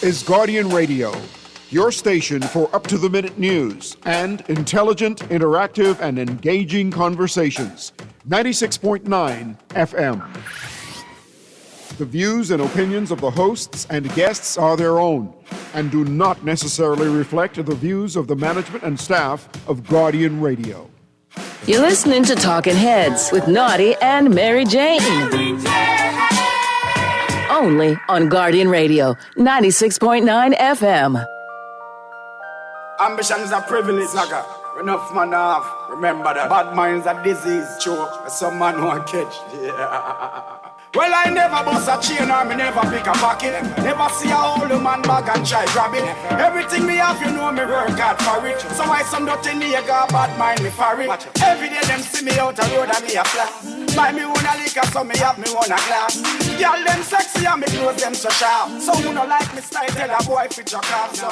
is Guardian Radio, your station for up-to-the-minute news and intelligent, interactive, and engaging conversations. 96.9 FM. The views and opinions of the hosts and guests are their own and do not necessarily reflect the views of the management and staff of Guardian Radio. You're listening to Talking Heads with Naughty and Mary Jane. Only on Guardian Radio, 96.9 FM. Ambition is a privilege, nigga. Enough man have. Remember that. Bad minds are disease, choke. Some man won't catch. Yeah. Well, I never bust a chain or me never pick a pocket. Never see a old man bag and try grab it. Everything me have, you know me work hard for it. So why some dirty nigga bad mind me for it? Every day them see me out the road and me a flat. Buy me one a liquor, so me have me one a glass. Girl them sexy and me clothes them so sharp. So who no like me style, tell a boy fit your car. So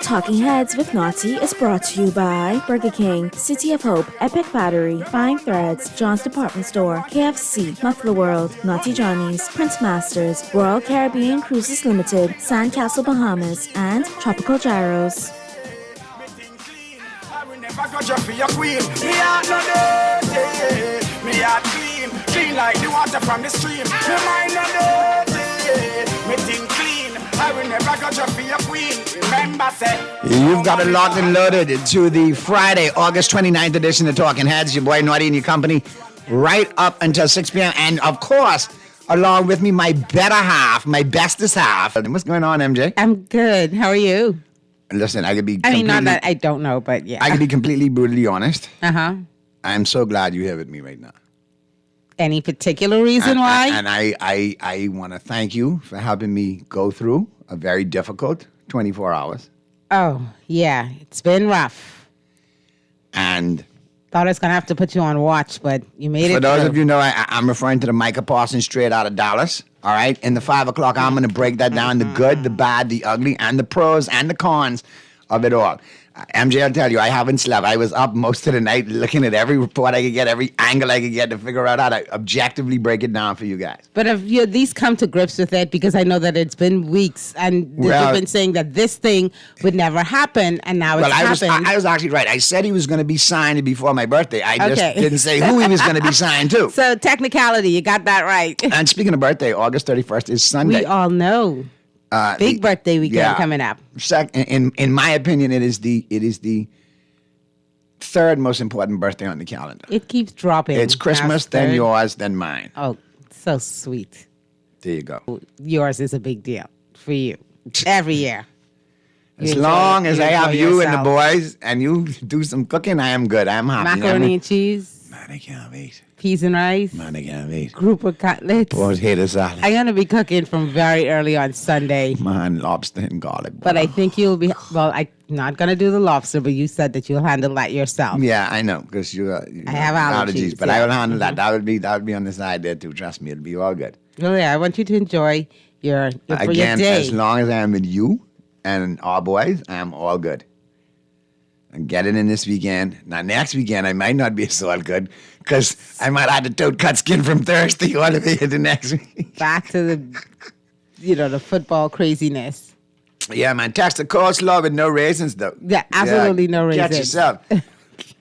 Talking Heads with Naughty is brought to you by Burger King, City of Hope, Epic Battery, Fine Threads, John's Department Store, KFC, Muffler World, Naughty Johnny's, Prince Masters, Royal Caribbean Cruises Limited, Sandcastle Bahamas, and Tropical Gyros. Clean like the water from the stream. Me mind no dirty, me think clean. I will never go just be a queen. Remember, say you've got it locked and loaded to the Friday, August 29th edition of Talking Heads. Your boy Naughty and your company, right up until 6 p.m. And of course, along with me, my better half, my bestest half. What's going on, MJ? I'm good. How are you? Listen, I could be. Not that I don't know, but yeah. I could be completely brutally honest. I'm so glad you're here with me right now. Any particular reason why? And I want to thank you for helping me go through a very difficult 24 hours. Oh, yeah. It's been rough. And thought I was going to have to put you on watch, but you made it. For those of you who know, I'm referring to the Micah Parsons straight out of Dallas. All right? In the 5 o'clock, I'm going to break that down, the good, the bad, the ugly, and the pros and the cons of it all. MJ, I'll tell you, I haven't slept. I was up most of the night looking at every report I could get, every angle I could get to figure out how to objectively break it down for you guys. But have you at least come to grips with it? Because I know that it's been weeks and you've been saying that this thing would never happen, and now it's happened. I was actually right. I said he was going to be signed before my birthday. I just didn't say who he was going to be signed to. So technicality, you got that right. And speaking of birthday, August 31st is Sunday. We all know. Big birthday weekend coming up. In my opinion, it is the third most important birthday on the calendar. It keeps dropping. It's Christmas, then yours, then mine. Oh, so sweet. There you go. Yours is a big deal for you every year. As long as I have you and the boys and you do some cooking, I am good. I am happy. Macaroni and cheese. Man, I can't wait. Peas and rice. Man, I can't wait. Group of cutlets. Potato salad. I'm going to be cooking from very early on Sunday. Man, lobster and garlic. But I think you'll be, I'm not going to do the lobster, but you said that you'll handle that yourself. Yeah, I know, because you I have allergies. But I will handle that. That would be on the side there too. Trust me, it'll be all good. Oh yeah, I want you to enjoy your Again, day. As long as I am with you and our boys, I am all good. And get it in this weekend. Now, next weekend, I might not be so good because I might have to tote cut skin from Thursday all the way to next week. Back to the football craziness. Yeah, man. Text the coleslaw with no raisins, though. Yeah, absolutely no raisins. Get yourself.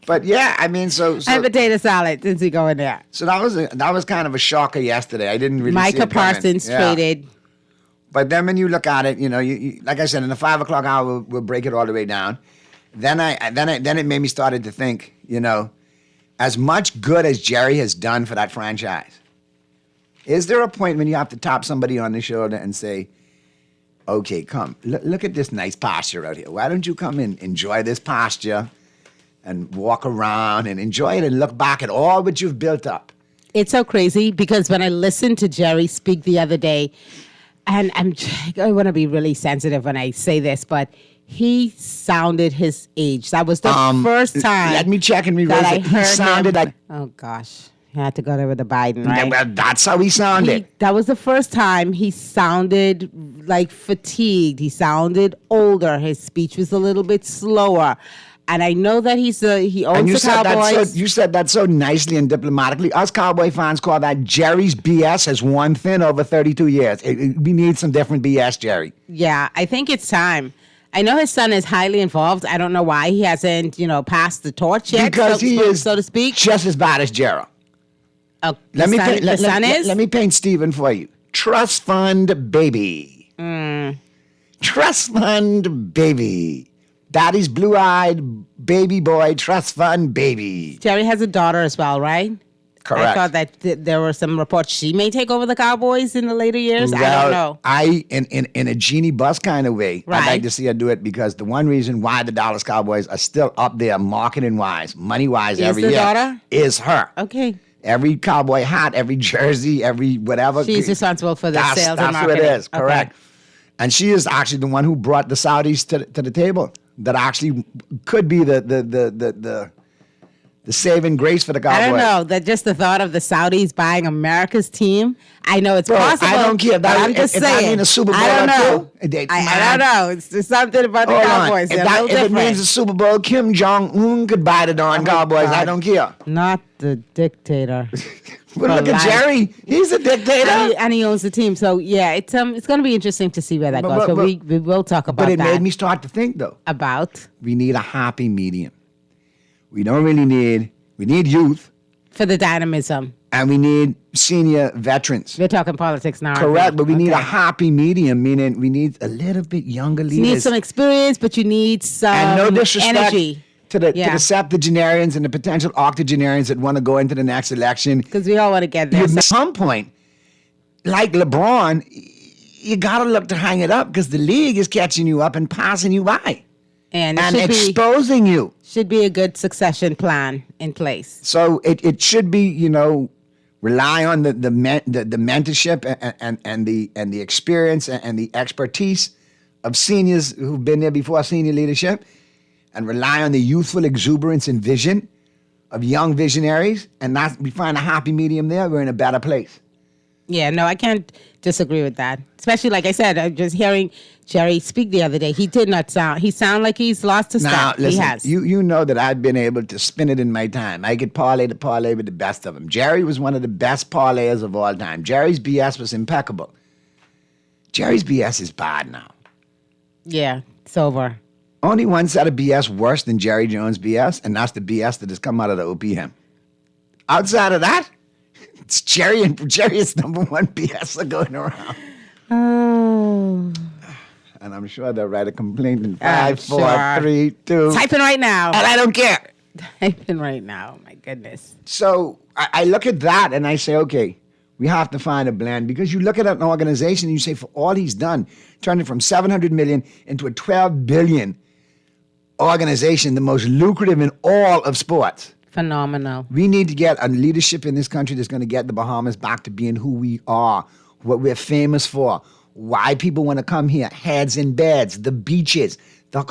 But yeah, I mean, so and potato salad since we go in there. So that was kind of a shocker yesterday. I didn't really see it Micah Parsons traded. But then when you look at it, you like I said, in the 5 o'clock hour, we'll break it all the way down. Then it made me started to think, as much good as Jerry has done for that franchise, is there a point when you have to tap somebody on the shoulder and say, okay, come, look at this nice pasture out here. Why don't you come and enjoy this pasture and walk around and enjoy it and look back at all what you've built up? It's so crazy because when I listened to Jerry speak the other day, and I want to be really sensitive when I say this, but he sounded his age. That was the first time. Let me check and reverse it. He sounded like. Oh gosh, he had to go there with the Biden, right? Well, that's how he sounded. That was the first time he sounded like fatigued. He sounded older. His speech was a little bit slower. And I know that he owns And you the said Cowboys. you said that so nicely and diplomatically. Us Cowboy fans call that Jerry's BS has worn thin over 32 years. We need some different BS, Jerry. Yeah, I think it's time. I know his son is highly involved. I don't know why he hasn't, passed the torch yet, Because he is so to speak. just as bad as Gerald. Oh, Let me let me paint Stephen for you. Trust fund baby. Trust fund baby. Daddy's blue-eyed baby boy. Trust fund baby. Jerry has a daughter as well, right? Correct. I thought that there were some reports she may take over the Cowboys in the later years. I don't know. In a Jeannie Buss kind of way, I'd Right. like to see her do it because the one reason why the Dallas Cowboys are still up there marketing-wise, money-wise Is every the year daughter? is her. Okay. Every Cowboy hat, every jersey, every whatever. She's responsible for the sales and That's marketing. what it is, Okay. correct. And she is actually the one who brought the Saudis to the table. That actually could be the saving grace for the Cowboys. I don't know. That just the thought of the Saudis buying America's team. I know it's Bro, possible. I don't care. But I'm just if saying. that means a Super Bowl I don't or know. two, I don't know. It's just something about the Hold on. Cowboys. If, They're a little if it different. means the Super Bowl, Kim Jong-un could buy the darn Cowboys. I God. don't care. Not the dictator. But look at life. Jerry. He's a dictator. and he owns the team. So yeah, it's going to be interesting to see where that goes. But we will talk about But it that. made me start to think, though. About We need a happy medium. We don't really need... We need youth, for the dynamism. and we need senior veterans. We're talking politics now. aren't Correct, but we need a Okay. happy medium, meaning we need a little bit younger leaders. You need some experience, but you need some and no disrespect energy. to the Yeah. septuagenarians and the potential octogenarians that want to go into the next election. Because we all want to get there. At some point, like LeBron, you got to look to hang it up because the league is catching you up and passing you by And it and should exposing you. should be a good succession plan in place. So it should be, rely on the mentorship and the experience and the expertise of seniors who've been there before, senior leadership, and rely on the youthful exuberance and vision of young visionaries. And we find a happy medium there. We're in a better place. Yeah, no, I can't disagree with that. Especially, like I said, I'm just hearing Jerry speak the other day. He did not he sound like he's lost his Now, step. listen, He has. you know that I've been able to spin it in my time. I could parlay with the best of them. Jerry was one of the best parlayers of all time. Jerry's BS was impeccable. Jerry's BS is bad now. Yeah, it's over. Only one set of BS worse than Jerry Jones' BS, and that's the BS that has come out of the OPM. Outside of that, it's Jerry is number one BS are going around. Oh. And I'm sure they'll write a complaint in I'm 5, 4, sure. 3, 2. Typing right now. And I don't care. Typing right now. My goodness. So I look at that and I say, okay, we have to find a blend because you look at an organization and you say, for all he's done, turned it from 700 million into a 12 billion organization, the most lucrative in all of sports. Phenomenal. We need to get a leadership in this country that's going to get the Bahamas back to being who we are, what we're famous for, why people want to come here, heads in beds, the beaches, the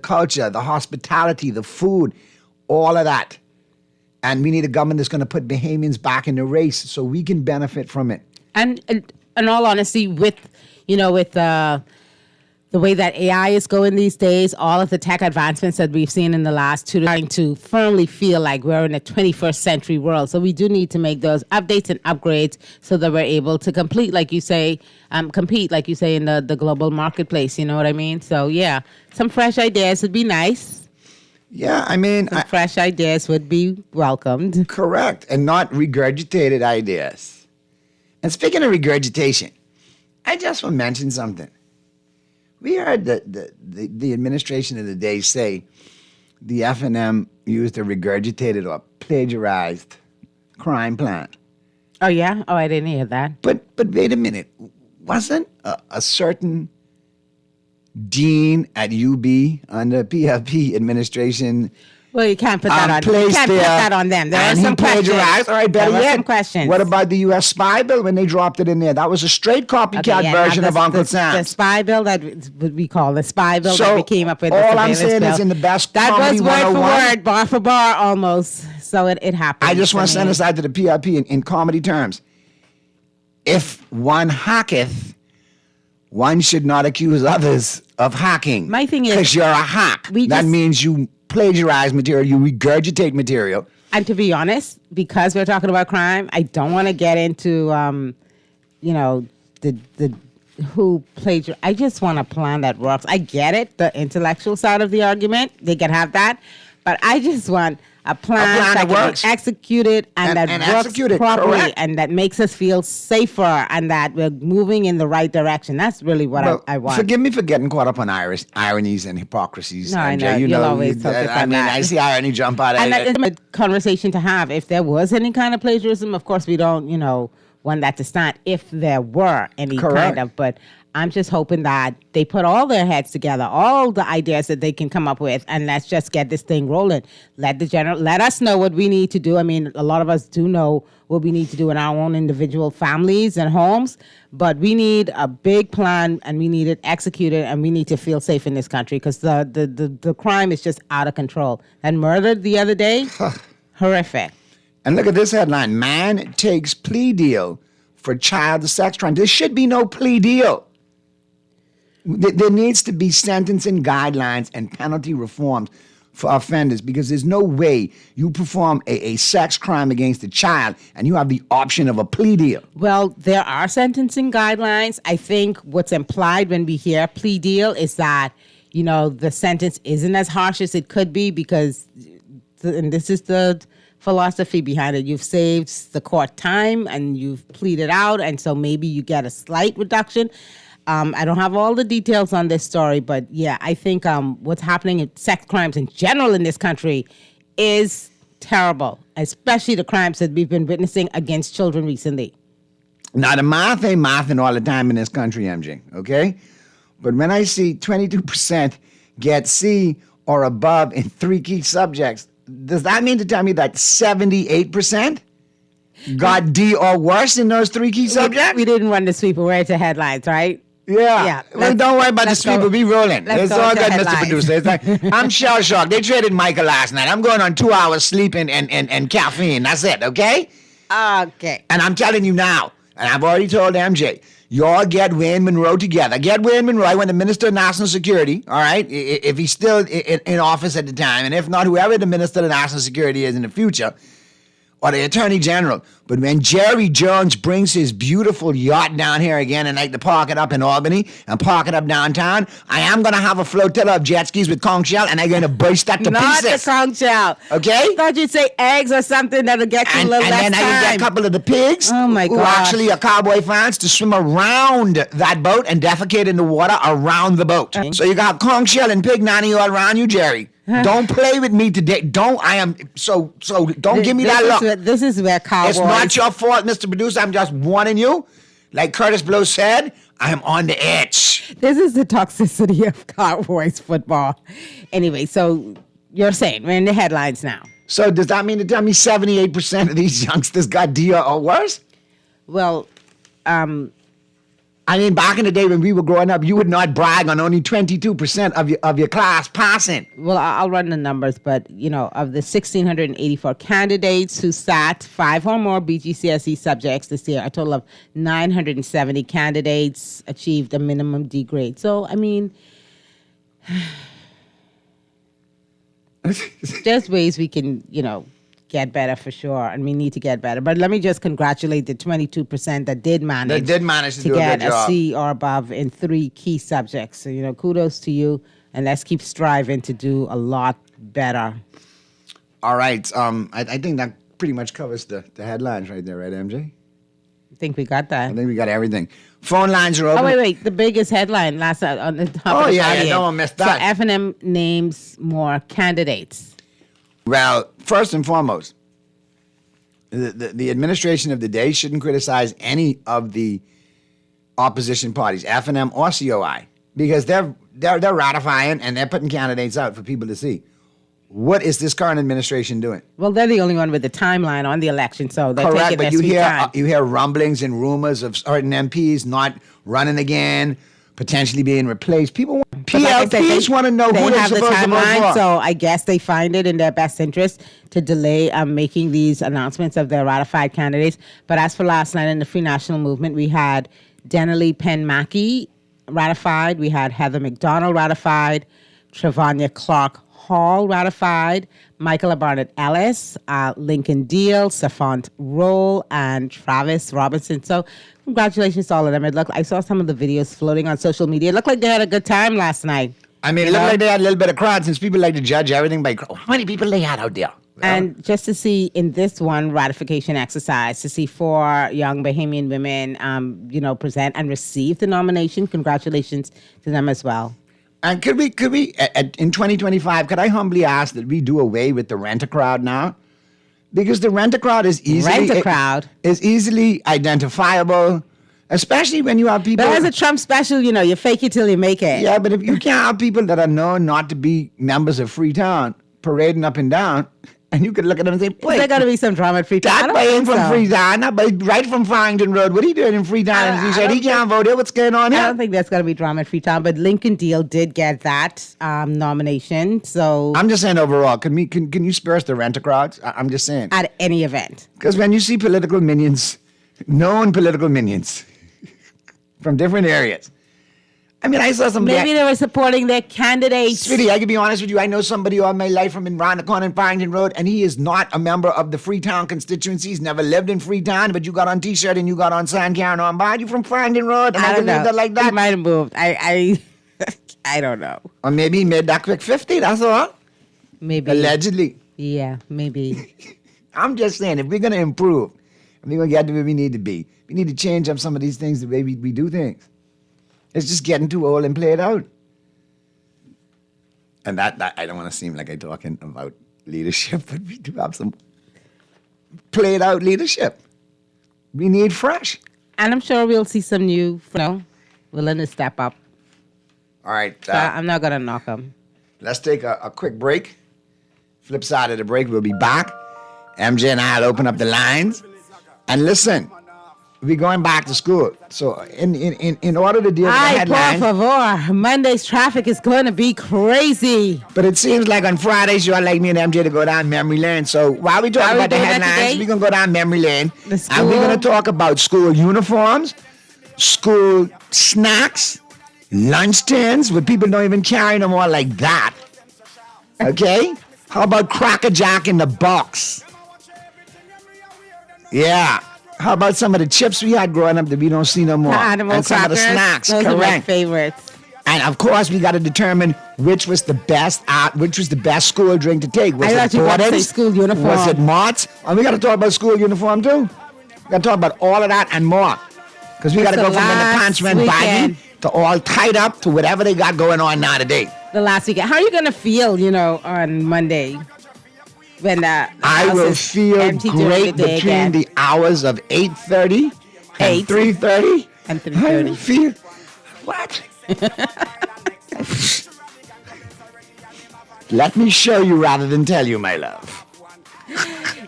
culture, the hospitality, the food, all of that. And we need a government that's going to put Bahamians back in the race so we can benefit from it. And in all honesty, with the way that AI is going these days, all of the tech advancements that we've seen in the last 2 trying to firmly feel like we're in a 21st century world. So we do need to make those updates and upgrades so that we're able to compete, like you say, in the global marketplace. You know what I mean? So yeah, some fresh ideas would be nice. Yeah, I mean, Fresh ideas would be welcomed. correct, and not regurgitated ideas. And speaking of regurgitation, I just want to mention something. We heard the administration of the day say the F&M used a regurgitated or plagiarized crime plan. Oh yeah? Oh, I didn't hear that. But wait a minute. Wasn't a certain dean at UB under PFP administration Well, you can't put that on. You placed can't put there, that on them. There are and he some questions. plagiarized? All right, better there were yet. some questions. What about the U.S. spy bill when they dropped it in there? That was a straight copycat Okay, yeah, version now of Uncle the Sam. spy bill that what we call the spy bill So, that we came up with. the all I'm surveillance saying bill. is in the best that comedy was word for 101. word, bar for bar, almost. So it happened. I just want to me. send this out to the PRP in comedy terms. If one hacketh, one should not accuse others of hacking. My thing is, because you're a hack. That means you plagiarize material, you regurgitate material. And to be honest, because we're talking about crime, I don't want to get into, the who plagiarized. I just want a plan that works. I get it, the intellectual side of the argument. They can have that. But I just want a plan that works. can be executed and that works executed, properly correct. and that makes us feel safer and that we're moving in the right direction. That's really what I want. Forgive me for getting caught up on ironies and hypocrisies. No, I MJ. know. You You'll know, always focus I on mean, that. I see irony jump out. And that is a conversation to have. If there was any kind of plagiarism, of course, we don't, want that to stand. If there were any Correct. kind of, but I'm just hoping that they put all their heads together, all the ideas that they can come up with, and let's just get this thing rolling. Let us know what we need to do. I mean, a lot of us do know what we need to do in our own individual families and homes, but we need a big plan and we need it executed and we need to feel safe in this country because the crime is just out of control. And murder the other day, horrific. And look at this headline: man takes plea deal for child sex crime. There should be no plea deal. There needs to be sentencing guidelines and penalty reforms for offenders because there's no way you perform a sex crime against a child and you have the option of a plea deal. Well, there are sentencing guidelines. I think what's implied when we hear plea deal is that, the sentence isn't as harsh as it could be because, and this is the philosophy behind it, you've saved the court time and you've pleaded out, and so maybe you get a slight reduction. I don't have all the details on this story, but yeah, I think what's happening in sex crimes in general in this country is terrible, especially the crimes that we've been witnessing against children recently. Now, the math ain't mathing all the time in this country, MJ, okay? But when I see 22% get C or above in 3 key subjects, does that mean to tell me that 78% got D or worse in those 3 key subjects? We didn't want to sweep away to headlines, right? Yeah. Well, don't worry about the sweep. We'll be rolling. It's all good, Mr. Producer. It's like, I'm shell shocked. They traded Michael last night. I'm going on 2 hours sleep and caffeine. That's it, okay? Okay. And I'm telling you now, and I've already told MJ, y'all get Wayne Monroe together. Get Wayne Monroe. I went to Minister of National Security, all right, if he's still in office at the time. And if not, whoever the Minister of National Security is in the future, or the Attorney General. But when Jerry Jones brings his beautiful yacht down here again and like to park it up in Albany and park it up downtown, I am going to have a flotilla of jet skis with conch shell and I'm going to burst that to Not pieces. the conch shell. Okay? I thought you'd say eggs or something that'll get you a little less then I can get a couple of the pigs Oh, my who gosh. actually are cowboy fans to swim around that boat and defecate in the water around the boat. So you got conch shell and pig nanny all around you, Jerry. Don't play with me today. Don't give me that look. This is where cowboys... It's not your fault, Mr. Producer. I'm just warning you. Like Curtis Blow said, I am on the edge. This is the toxicity of Cowboys football. Anyway, so you're saying we're in the headlines now. So does that mean to tell me 78% of these youngsters got D or worse? Well, I mean, back in the day when we were growing up, you would not brag on only 22% of your class passing. well, I'll run the numbers, but, of the 1,684 candidates who sat 5 or more BGCSE subjects this year, a total of 970 candidates achieved a minimum D grade. So, I mean, there's ways we can, get better for sure, and we need to get better. But let me just congratulate the 22% that did manage. to do a get good job. a C or above in 3 key subjects. So kudos to you, and let's keep striving to do a lot better. All right. I think that pretty much covers the headlines right there, right, MJ? I think we got that. I think we got everything. Phone lines are open. Oh wait! The biggest headline last night on the top of the yeah, Guardian. no one missed that. So F&M names more candidates. Well, first and foremost, the administration of the day shouldn't criticize any of the opposition parties, F&M or COI, because they're ratifying and they're putting candidates out for people to see. What is this current administration doing? Well, they're the only one with the timeline on the election, so they're Correct, taking but their you sweet hear time. you hear rumblings and rumors of certain MPs not running again, potentially being replaced. But like I said, PLPs want to know who they they're have the supposed to vote timeline, for. so I guess they find it in their best interest to delay making these announcements of their ratified candidates. But as for last night in the Free National Movement, we had Dennerly Penn Mackey ratified. We had Heather McDonald ratified, Trevania Clark Hall ratified, Michaela Barnett Ellis, Lincoln Deal, Safont Roll, and Travis Robinson. So congratulations to all of them. I saw some of the videos floating on social media. It looked like they had a good time last night. I mean, it looked like they had a little bit of crowd since people like to judge everything by crowd. How many people they had out there? And just to see in this one ratification exercise, to see 4 young Bahamian women, present and receive the nomination. Congratulations to them as well. And could we, in 2025, could I humbly ask that we do away with the rent-a-crowd now? Because the rent-a-crowd is easily identifiable, especially when you have people. But as a Trump special, you fake it till you make it. Yeah, but if you can't have people that are known not to be members of Freetown parading up and down, and you could look at them and say, "Wait, there got to be some drama at Freetown." That boy from Freetown, that boy right from Farrington Road. What are you doing in Freetown? He said he can't vote here. What's going on here? I don't think there's going to be drama at Freetown, but Lincoln Deal did get that nomination. So I'm just saying overall, can you spare us the rent-a-crowds? I'm just saying. At any event. Because when you see political minions, known political minions from different areas. I mean, I saw some. Maybe they were supporting their candidates. Sweetie, I can be honest with you. I know somebody all my life from around the corner in Farrington Road, and he is not a member of the Freetown constituency. He's never lived in Freetown, but you got on T-shirt and you got on sign carrying on by. You from Farrington Road? And I don't know. That like that. He might have moved. I don't know. Or maybe he made that quick 50. That's all. Maybe. Allegedly. Yeah, maybe. I'm just saying, if we're gonna improve, if we're gonna get to where we need to be, we need to change up some of these things, the way we do things. It's just getting too old and played out. And that I don't want to seem like I'm talking about leadership, but we do have some played out leadership. We need fresh. And I'm sure we'll see some new, willing to step up. All right. So I'm not going to knock them. Let's take a quick break. Flip side of the break, we'll be back. MJ and I will open up the lines. And listen. We're going back to school. So in order to deal with the headlines. Por favor. Monday's traffic is going to be crazy. But it seems like on Fridays, you all like me and MJ to go down memory lane. So while we talk about the headlines, we're going to go down memory lane. And we're going to talk about school uniforms, school snacks, lunch tins, where people don't even carry them all like that. Okay? How about Cracker Jack in the box? Yeah. How about some of the chips we had growing up that we don't see no more? And some of the snacks. Those correct. are my favorites. And of course, we got to determine which was the best school drink to take. Was it Borden's? School uniform. Was it Mott's? And we got to talk about school uniform too. We got to talk about all of that and more. Because we got to go from when the pants went baggy to all tied up to whatever they got going on now today. The last weekend. How are you going to feel, on Monday? When I will feel great between the hours of 8:30 and 3:30. And 3:30. I will feel what? Let me show you rather than tell you, my love.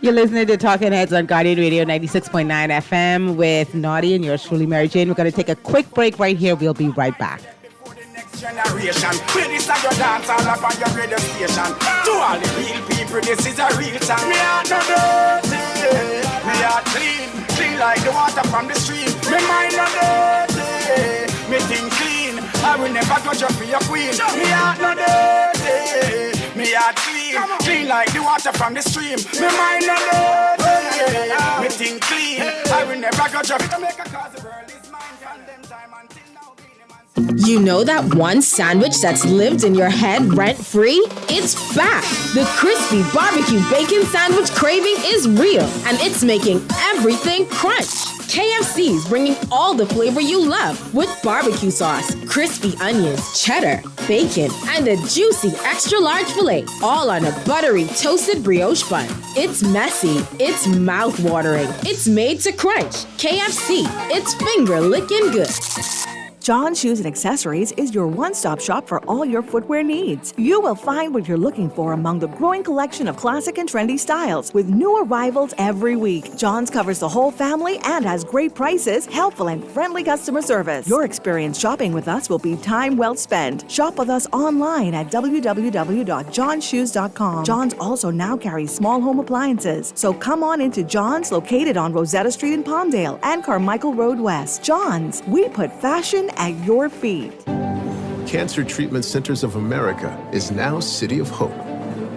You're listening to Talking Heads on Guardian Radio 96.9 FM with Naughty and yours truly, Mary Jane. We're going to take a quick break right here. We'll be right back. Generation, play this at your dance all up on your radio station. To all the real people, this is a real time. Me are no dirty, me are clean like the water from the stream. Me mind no dirty, me think clean. I will never judge you for your queen. Me are no dirty, me are clean like the water from the stream. Me mind no dirty, me think clean. I will never judge you for make a cause the world is mine from them time until now. You know that one sandwich that's lived in your head rent-free? It's back! The crispy barbecue bacon sandwich craving is real, and it's making everything crunch. KFC's bringing all the flavor you love with barbecue sauce, crispy onions, cheddar, bacon, and a juicy extra-large filet, all on a buttery toasted brioche bun. It's messy, it's mouth-watering, it's made to crunch. KFC, it's finger-licking good. John Shoes and Accessories is your one-stop shop for all your footwear needs. You will find what you're looking for among the growing collection of classic and trendy styles with new arrivals every week. John's covers the whole family and has great prices, helpful and friendly customer service. Your experience shopping with us will be time well spent. Shop with us online at www.johnshoes.com. John's also now carries small home appliances. So come on into John's, located on Rosetta Street in Palmdale and Carmichael Road West. John's, we put fashion at your feet. Cancer Treatment Centers of America is now City of Hope,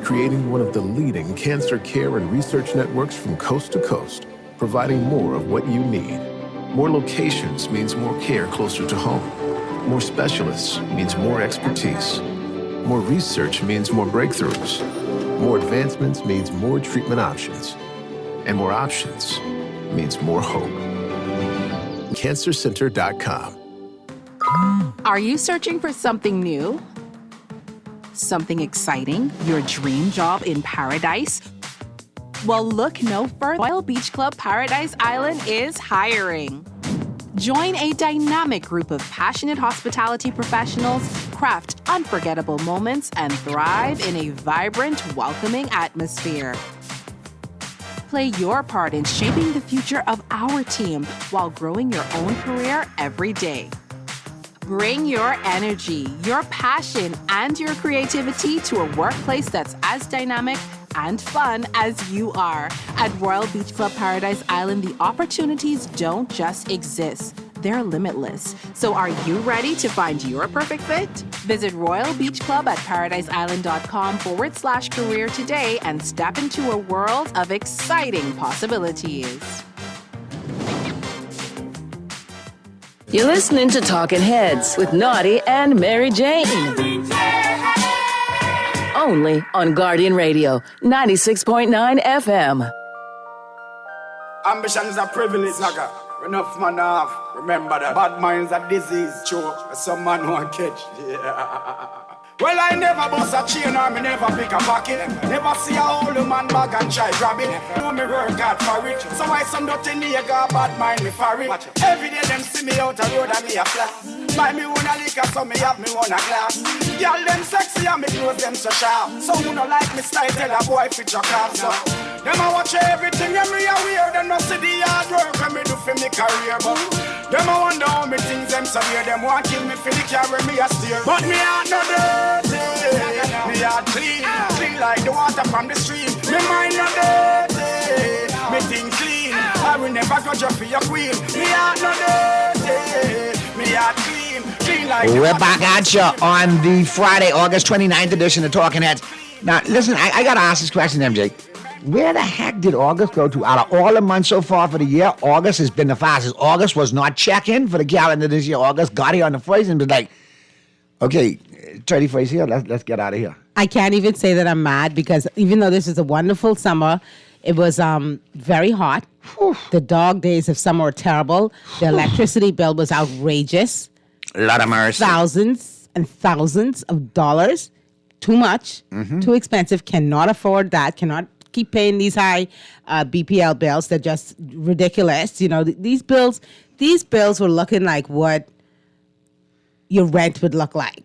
creating one of the leading cancer care and research networks from coast to coast, providing more of what you need. More locations means more care closer to home. More specialists means more expertise. More research means more breakthroughs. More advancements means more treatment options. And more options means more hope. CancerCenter.com. Are you searching for something new? Something exciting? Your dream job in paradise? Well, look no further. Royal Beach Club Paradise Island is hiring. Join a dynamic group of passionate hospitality professionals, craft unforgettable moments, and thrive in a vibrant, welcoming atmosphere. Play your part in shaping the future of our team while growing your own career every day. Bring your energy, your passion, and your creativity to a workplace that's as dynamic and fun as you are. At Royal Beach Club Paradise Island, the opportunities don't just exist. They're limitless. So are you ready to find your perfect fit? Visit Royal Beach Club at paradiseisland.com/career today and step into a world of exciting possibilities. You're listening to Talking Heads with Naughty and Mary Jane. Only on Guardian Radio, 96.9 FM. Ambition is a privilege, nigga. Enough man off. Remember that bad minds are disease, choke. Some man won't catch. Yeah. Well, I never bust a chain or me never pick a pocket. Never see a old man bag and try grab it. Know me work hard for it. So why some dirty nigga bad mind me for it? Every day them see me out the road and me a flat. Buy me one a liquor so me have me one a glass. Girl them sexy and me clothes them so sharp. So who no like me style tell a boy fit your car. So them a watch everything and me a wear. Them no see the hard work and me do for me career. But them a wonder how me things them so weird. Them want kill me for the carry me a steer. But me heart no dirty. Me heart clean, clean like the water from the stream. Me mind no dirty, me think clean. I will never go just for your queen. Me heart no dirty, me heart clean, clean like the We're water back at you on the Friday, August 29th edition of Talking Heads. Now, listen, I got to ask this question, MJ. Where the heck did August go to? Out of all the months so far for the year, August has been the fastest. August was not checking for the calendar this year. August got here on the first and was like, okay, 31st here, let's get out of here. I can't even say that I'm mad because even though this is a wonderful summer, it was very hot. The dog days of summer were terrible. The electricity bill was outrageous. A lot of mercy. Thousands and thousands of dollars. Too much. Too expensive. Cannot afford that. Cannot keep paying these high BPL bills. They're just ridiculous. You know, these bills were looking like what your rent would look like.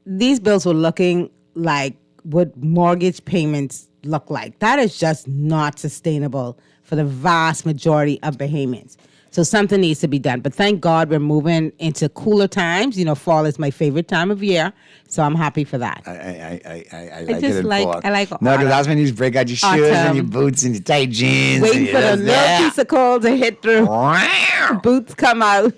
These bills were looking like what mortgage payments look like. That is just not sustainable for the vast majority of Bahamians. So something needs to be done. But thank God we're moving into cooler times. You know, fall is my favorite time of year. So I'm happy for that. I I like just it in like- fall. I like No, because that's when you break out your shoes and your boots and your tight jeans. Waiting for the little piece of cold to hit through. Boots come out.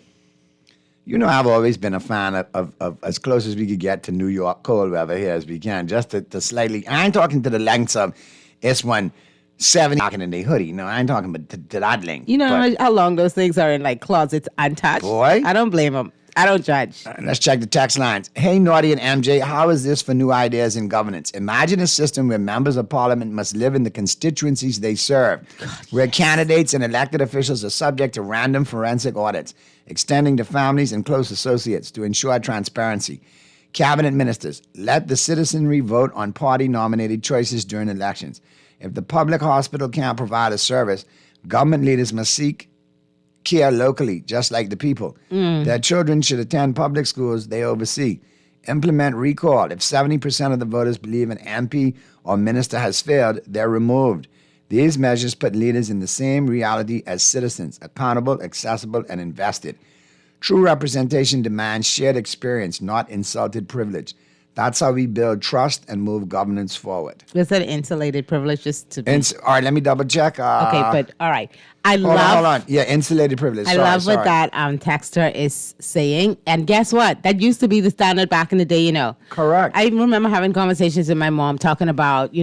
You know, I've always been a fan of as close as we could get to New York cold weather here as we can. Just to slightly, I ain't talking to the lengths of S170 talking in the hoodie. No, I ain't talking about to that length. You know how long those things are in like closets untouched? Boy. I don't blame them. I don't judge. Let's check the text lines. Hey, Naughty and MJ, how is this for new ideas in governance? Imagine a system where members of parliament must live in the constituencies they serve, where candidates and elected officials are subject to random forensic audits, extending to families and close associates to ensure transparency. Cabinet ministers, let the citizenry vote on party-nominated choices during elections. If the public hospital can't provide a service, government leaders must seek care locally, just like the people. Their children should attend public schools they oversee. Implement recall. If 70% of the voters believe an MP or minister has failed, they're removed. These measures put leaders in the same reality as citizens, accountable, accessible, and invested. True representation demands shared experience, not insulted privilege. That's how we build trust and move governance forward. Is that insulated privilege just to be? All right, let me double check. Okay, but all right. Hold on. Yeah, insulated privilege. I love what that texter is saying. And guess what? That used to be the standard back in the day, Correct. I remember having conversations with my mom talking about,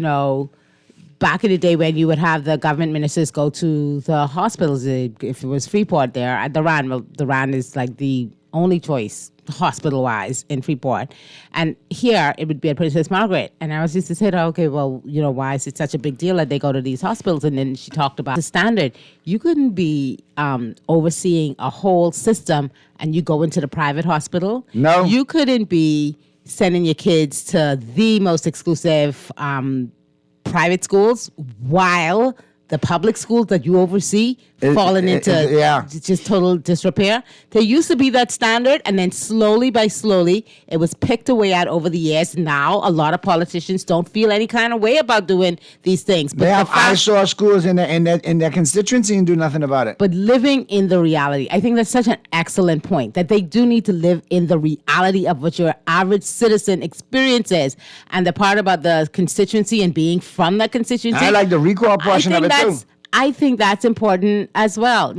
back in the day when you would have the government ministers go to the hospitals, if it was Freeport there at the RAN. Well, the RAN is like the only choice hospital-wise in Freeport. And here, it would be at Princess Margaret. And I was just to say, okay, well, why is it such a big deal that they go to these hospitals? And then she talked about the standard. You couldn't be overseeing a whole system and you go into the private hospital. No. You couldn't be sending your kids to the most exclusive private schools while the public schools that you oversee falling into just total disrepair. There used to be that standard, and then slowly it was picked away at over the years. Now, a lot of politicians don't feel any kind of way about doing these things. But they have eyesore schools in their constituency and do nothing about it. But living in the reality, I think that's such an excellent point, that they do need to live in the reality of what your average citizen experiences. And the part about the constituency and being from that constituency. I like the recall portion of it too. I think that's important as well,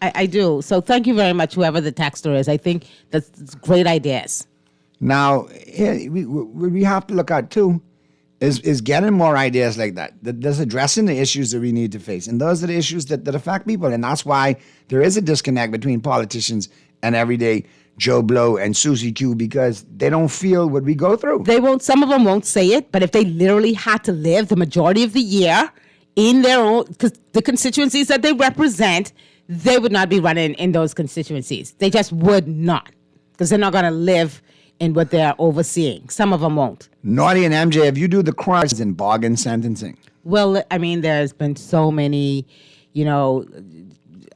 I do. So thank you very much, whoever the texter is. I think that's great ideas. Now, we have to look at too is getting more ideas like that. That's addressing the issues that we need to face. And those are the issues that affect people. And that's why there is a disconnect between politicians and everyday Joe Blow and Susie Q, because they don't feel what we go through. Some of them won't say it, but if they literally had to live the majority of the year in their own, because the constituencies that they represent, they would not be running in those constituencies. They just would not, because they're not going to live in what they're overseeing. Some of them won't. Naughty and MJ, if you do the crimes in bargain sentencing. Well, I mean, there's been so many,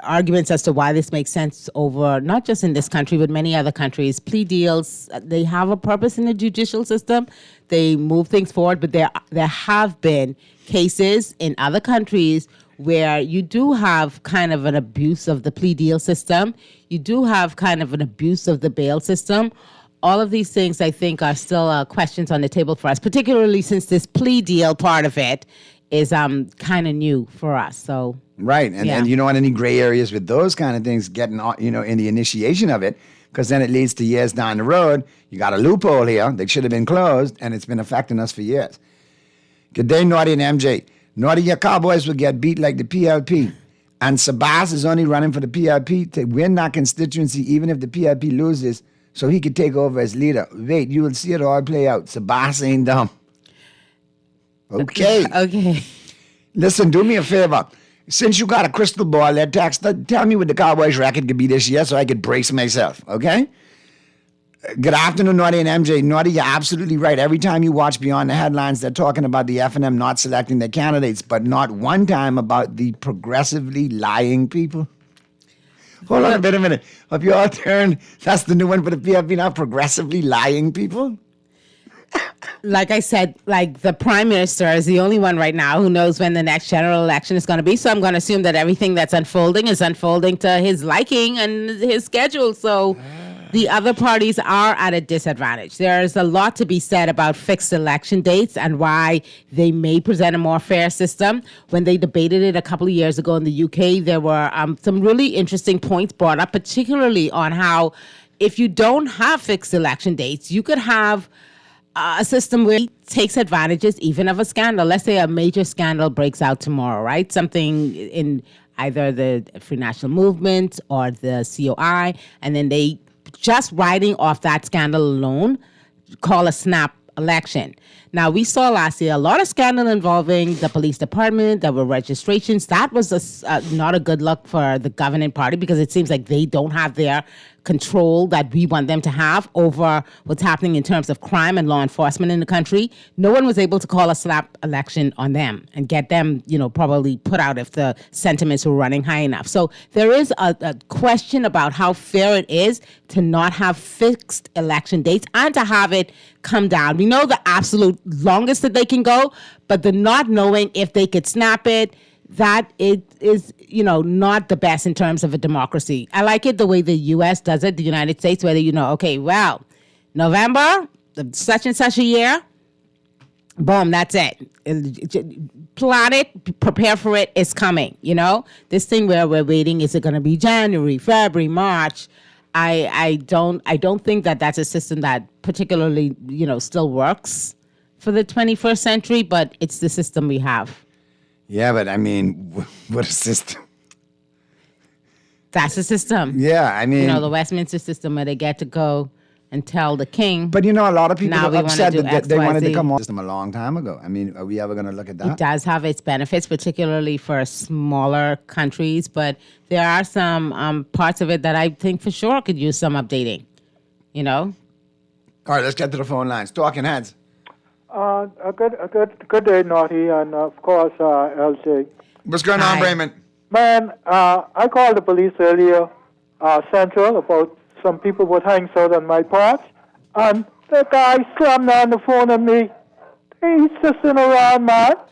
arguments as to why this makes sense over, not just in this country, but many other countries. Plea deals, they have a purpose in the judicial system. They move things forward, but there have been cases in other countries where you do have kind of an abuse of the plea deal system. You do have kind of an abuse of the bail system. All of these things, I think, are still questions on the table for us, particularly since this plea deal part of it is kind of new for us. So right, and you don't want any gray areas with those kind of things getting in the initiation of it, because then it leads to years down the road. You got a loophole here that should have been closed, and it's been affecting us for years. Good day, Naughty and MJ. Naughty, your Cowboys will get beat like the PLP. And Sabas is only running for the PLP to win that constituency, even if the PLP loses, so he could take over as leader. Wait, you will see it all play out. Sabas ain't dumb. Okay. Okay. Listen, do me a favor. Since you got a crystal ball, tell me what the Cowboys record could be this year so I could brace myself, okay? Good afternoon, Naughty and MJ. Naughty, you're absolutely right. Every time you watch Beyond the Headlines, they're talking about the F&M not selecting their candidates, but not one time about the progressively lying people. Hold on a minute. Have you all turned, that's the new one for the PFP now, progressively lying people? Like I said, like the prime minister is the only one right now who knows when the next general election is going to be. So I'm going to assume that everything that's unfolding is unfolding to his liking and his schedule. So the other parties are at a disadvantage. There's a lot to be said about fixed election dates and why they may present a more fair system. When they debated it a couple of years ago in the UK, there were some really interesting points brought up, particularly on how if you don't have fixed election dates, you could have a system where it takes advantages even of a scandal. Let's say a major scandal breaks out tomorrow, right? Something in either the Free National Movement or the COI, and then they, just riding off that scandal alone, call a snap election. Now, we saw last year a lot of scandal involving the police department. There were registrations. That was not a good look for the governing party, because it seems like they don't have their control that we want them to have over what's happening in terms of crime and law enforcement in the country. No one was able to call a slap election on them and get them, probably put out if the sentiments were running high enough. So there is a question about how fair it is to not have fixed election dates and to have it come down. We know the absolute longest that they can go, but the not knowing if they could snap it, that it is, not the best in terms of a democracy. I like it the way the U.S. does it, the United States, where okay, well, November, such and such a year. Boom, that's it. Plot it, prepare for it. It's coming. This thing where we're waiting. Is it going to be January, February, March? I don't think that that's a system that particularly still works for the 21st century. But it's the system we have. Yeah, but I mean, what a system. That's the system. Yeah, I mean, the Westminster system where they get to go and tell the king. But a lot of people now are we upset wanna do that they wanted to XYZ. come on system a long time ago. I mean, are we ever going to look at that? It does have its benefits, particularly for smaller countries, but there are some parts of it that I think for sure could use some updating. All right, let's get to the phone lines. Talking heads. A good day, Naughty, and of course, LJ. What's going on, Brayman? Man, I called the police earlier, Central, about some people would hang out on my porch, and the guy slammed down the phone at me. He's just in around, man. All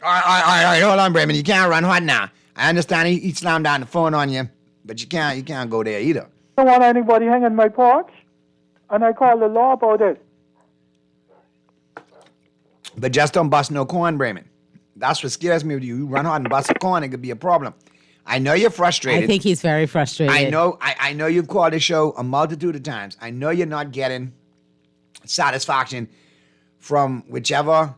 right, hold on, Brayman. You can't run hot now. I understand he slammed down the phone on you, but you can't go there either. I don't want anybody hanging my porch, and I called the law about it. But just don't bust no corn, Brayman. That's what scares me with you. You run hard and bust a corn, it could be a problem. I know you're frustrated. I think he's very frustrated. I know you've called the show a multitude of times. I know you're not getting satisfaction from whichever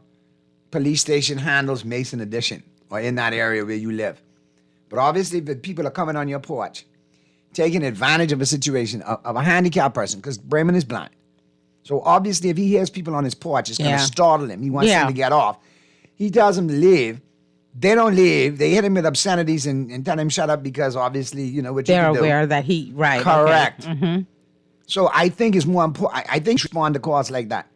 police station handles Mason Addition or in that area where you live. But obviously, if people are coming on your porch, taking advantage of a situation of a handicapped person, because Brayman is blind. So obviously, if he hears people on his porch, it's going to startle him. He wants them to get off. He tells them to leave. They don't leave. They hit him with obscenities and tell him shut up because obviously, what they're you can do. aware that he, right. Correct. Okay. Mm-hmm. So I think it's more important. I think respond to calls like that.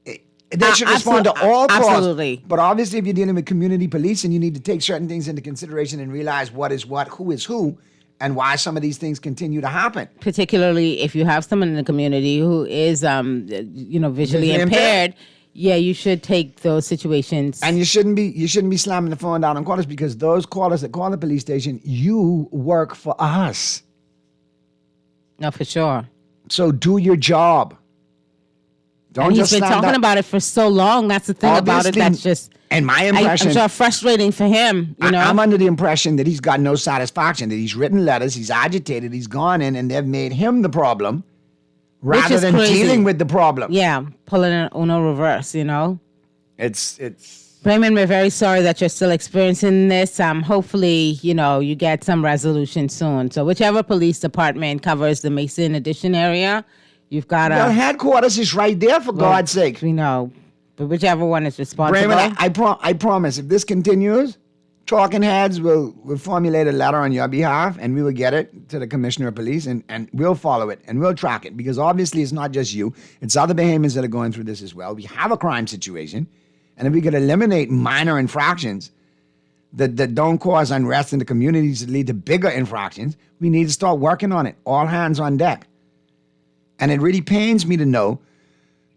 They should respond to all calls. Absolutely. But obviously, if you're dealing with community policing, you need to take certain things into consideration and realize what is what, who is who, and why some of these things continue to happen. Particularly if you have someone in the community who is, visually impaired. Yeah, you should take those situations. And you shouldn't be slamming the phone down on callers because those callers that call the police station, you work for us. No, for sure. So do your job. Don't and just he's been slam talking down. about it for so long. That's the thing about it. That's just. And my impression. I'm sure frustrating for him. I'm under the impression that he's got no satisfaction. That he's written letters, he's agitated, he's gone in, and they've made him the problem. Rather than crazy. dealing with the problem. Yeah, pulling an Uno reverse, It's Brayman, we're very sorry that you're still experiencing this. Hopefully, you get some resolution soon. So whichever police department covers the Mason Addition area, you've got Well, headquarters is right there, for God's sake. We know. But whichever one is responsible. Brayman, I promise, if this continues, Talking Heads will formulate a letter on your behalf, and we will get it to the Commissioner of Police, and we'll follow it, and we'll track it, because obviously it's not just you. It's other Bahamians that are going through this as well. We have a crime situation, and if we could eliminate minor infractions that don't cause unrest in the communities that lead to bigger infractions, we need to start working on it. All hands on deck. And it really pains me to know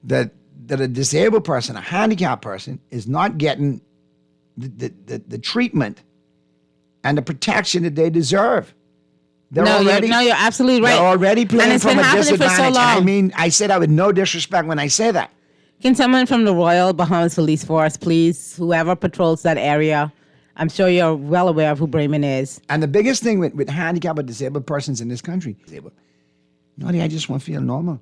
that a disabled person, a handicapped person, is not getting the treatment and the protection that they deserve. You're absolutely right. They're already playing from a disadvantage. So I mean, I say that with no disrespect when I say that. Can someone from the Royal Bahamas Police Force, please, whoever patrols that area, I'm sure you're well aware of who Brayman is. And the biggest thing with handicapped or disabled persons in this country, Naughty, I just want to feel normal.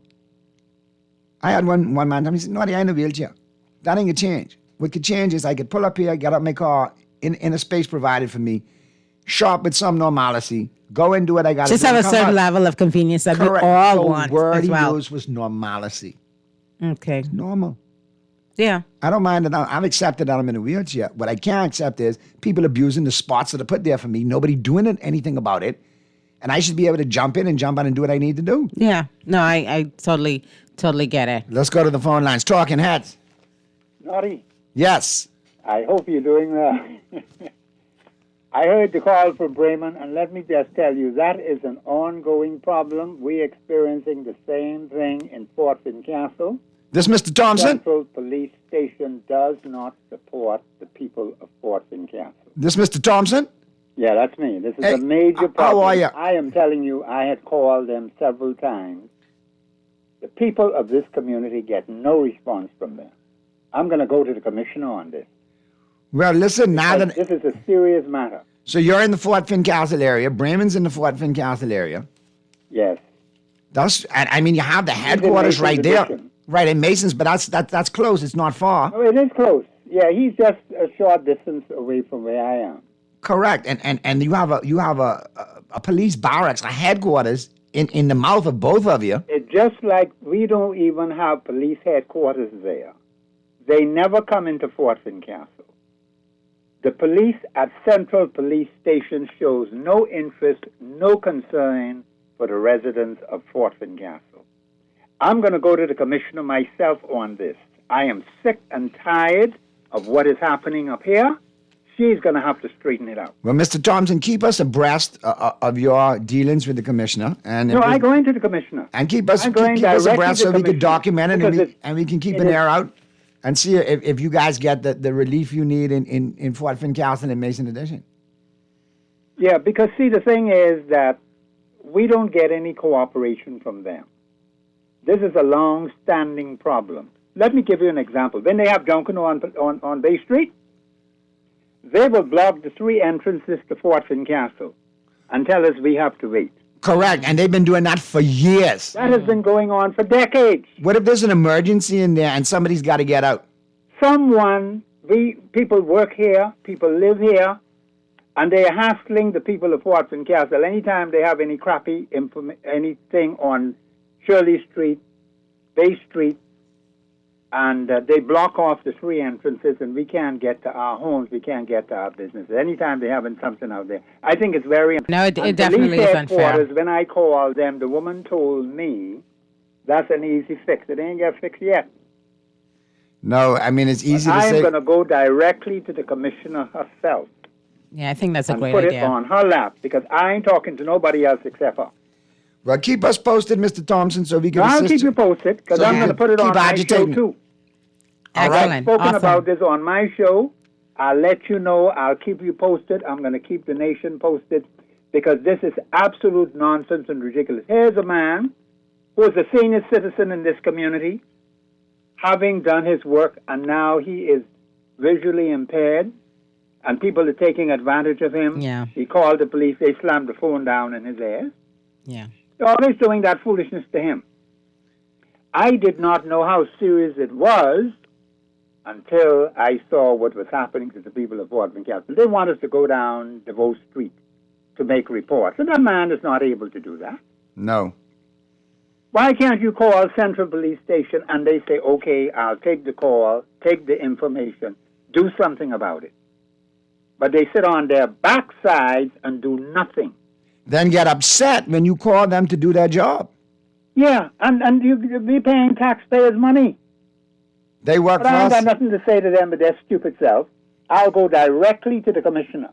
I had one man tell me, he said, Naughty, I in a wheelchair. That ain't gonna change. What could change is I could pull up here, get up my car in a space provided for me, shop with some normalcy, go and do what I got to do. Just have a certain level of convenience that we all want. The word as well. he used was normalcy. Okay. It's normal. Yeah. I don't mind that. I've accepted that I'm in a wheelchair. What I can't accept is people abusing the spots that are put there for me, nobody doing anything about it, and I should be able to jump in and jump on and do what I need to do. Yeah. No, I totally get it. Let's go to the phone lines. Talking Heads. Naughty. Yes. I hope you're doing well. I heard the call from Brayman, and let me just tell you, that is an ongoing problem. We're experiencing the same thing in Fort Fincastle. This Mr. Thompson? Central Police Station does not support the people of Fort Fincastle. This Mr. Thompson? Yeah, that's me. This is a major problem. How are you? I am telling you, I had called them several times. The people of this community get no response from them. I'm going to go to the commissioner on this. Well, listen, now that... This is a serious matter. So you're in the Fort Fincastle area. Bremen's in the Fort Fincastle area. Yes. I mean, you have the headquarters right there. Right, in Masons, but that's close. It's not far. Oh, it is close. Yeah, he's just a short distance away from where I am. Correct. And you have a police barracks, a headquarters in the mouth of both of you. It's just like we don't even have police headquarters there. They never come into Fort Fincastle. The police at Central Police Station shows no interest, no concern for the residents of Fort Fincastle. I'm going to go to the commissioner myself on this. I am sick and tired of what is happening up here. She's going to have to straighten it out. Well, Mr. Thompson, keep us abreast of your dealings with the commissioner. And no, I'm going to the commissioner. And keep us abreast so we can document it and we can keep an air out and see if you guys get the relief you need in Fort Fincastle and Mason Addition. Yeah, because see, the thing is that we don't get any cooperation from them. This is a long-standing problem. Let me give you an example. When they have Junction on Bay Street, they will block the 3 entrances to Fort Fincastle and tell us we have to wait. Correct, and they've been doing that for years. That has been going on for decades. What if there's an emergency in there and somebody's got to get out? People work here, people live here, and they are hassling the people of Fort Fincastle. Anytime they have any crappy anything on Shirley Street, Bay Street, and they block off the 3 entrances, and we can't get to our homes, we can't get to our businesses. Anytime they're having something out there. I think it's very unfair. No, it definitely is unfair. When I called them, the woman told me that's an easy fix. It ain't got fixed yet. No, I mean, it's easy to say. I'm going to go directly to the commissioner herself. Yeah, I think that's a great idea. idea. And put it on her lap, because I ain't talking to nobody else except her. Well, keep us posted, Mr. Thompson, so we can assist. I'll keep you posted, because I'm going to put it on my show, too. Excellent. I've spoken about this on my show. I'll let you know. I'll keep you posted. I'm going to keep the nation posted, because this is absolute nonsense and ridiculous. Here's a man who is a senior citizen in this community, having done his work, and now he is visually impaired, and people are taking advantage of him. Yeah. He called the police. They slammed the phone down in his ear. Yeah. They're always doing that foolishness to him. I did not know how serious it was until I saw what was happening to the people of Fort Fincastle. They want us to go down DeVoe Street to make reports, and that man is not able to do that. No. Why can't you call Central Police Station and they say, okay, I'll take the call, take the information, do something about it? But they sit on their backsides and do nothing. Then get upset when you call them to do their job. Yeah, and you'll be paying taxpayers' money. They work but for us. I ain't got nothing to say to them but their stupid self. I'll go directly to the commissioner.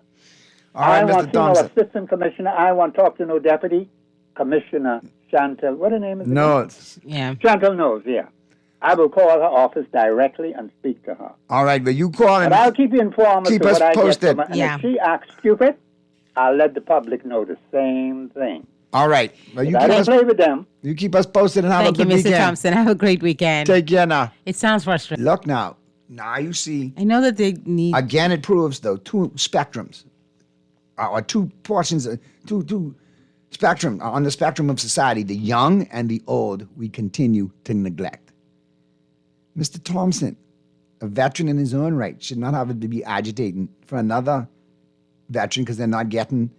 All right, I want Mr. to see no Thompson. assistant commissioner. I want to talk to no deputy commissioner. Chantal, what her name is? No. Yeah. Chantal knows, yeah. I will call her office directly and speak to her. All right, but you call and But I'll keep you informed keep as us to what posted. I get from her. And Yeah. if she acts stupid, I'll let the public know the same thing. All right. Well, I don't play with them. You keep us posted and have Thank a you, good Mr. weekend. Thompson. Have a great weekend. Take care now. It sounds frustrating. Look now. Now you see. I know that they need. Again, it proves, though, 2 spectrums, or 2 portions, 2 spectrum, on the spectrum of society, the young and the old, we continue to neglect. Mr. Thompson, a veteran in his own right, should not have to be agitating for another veteran because they're not getting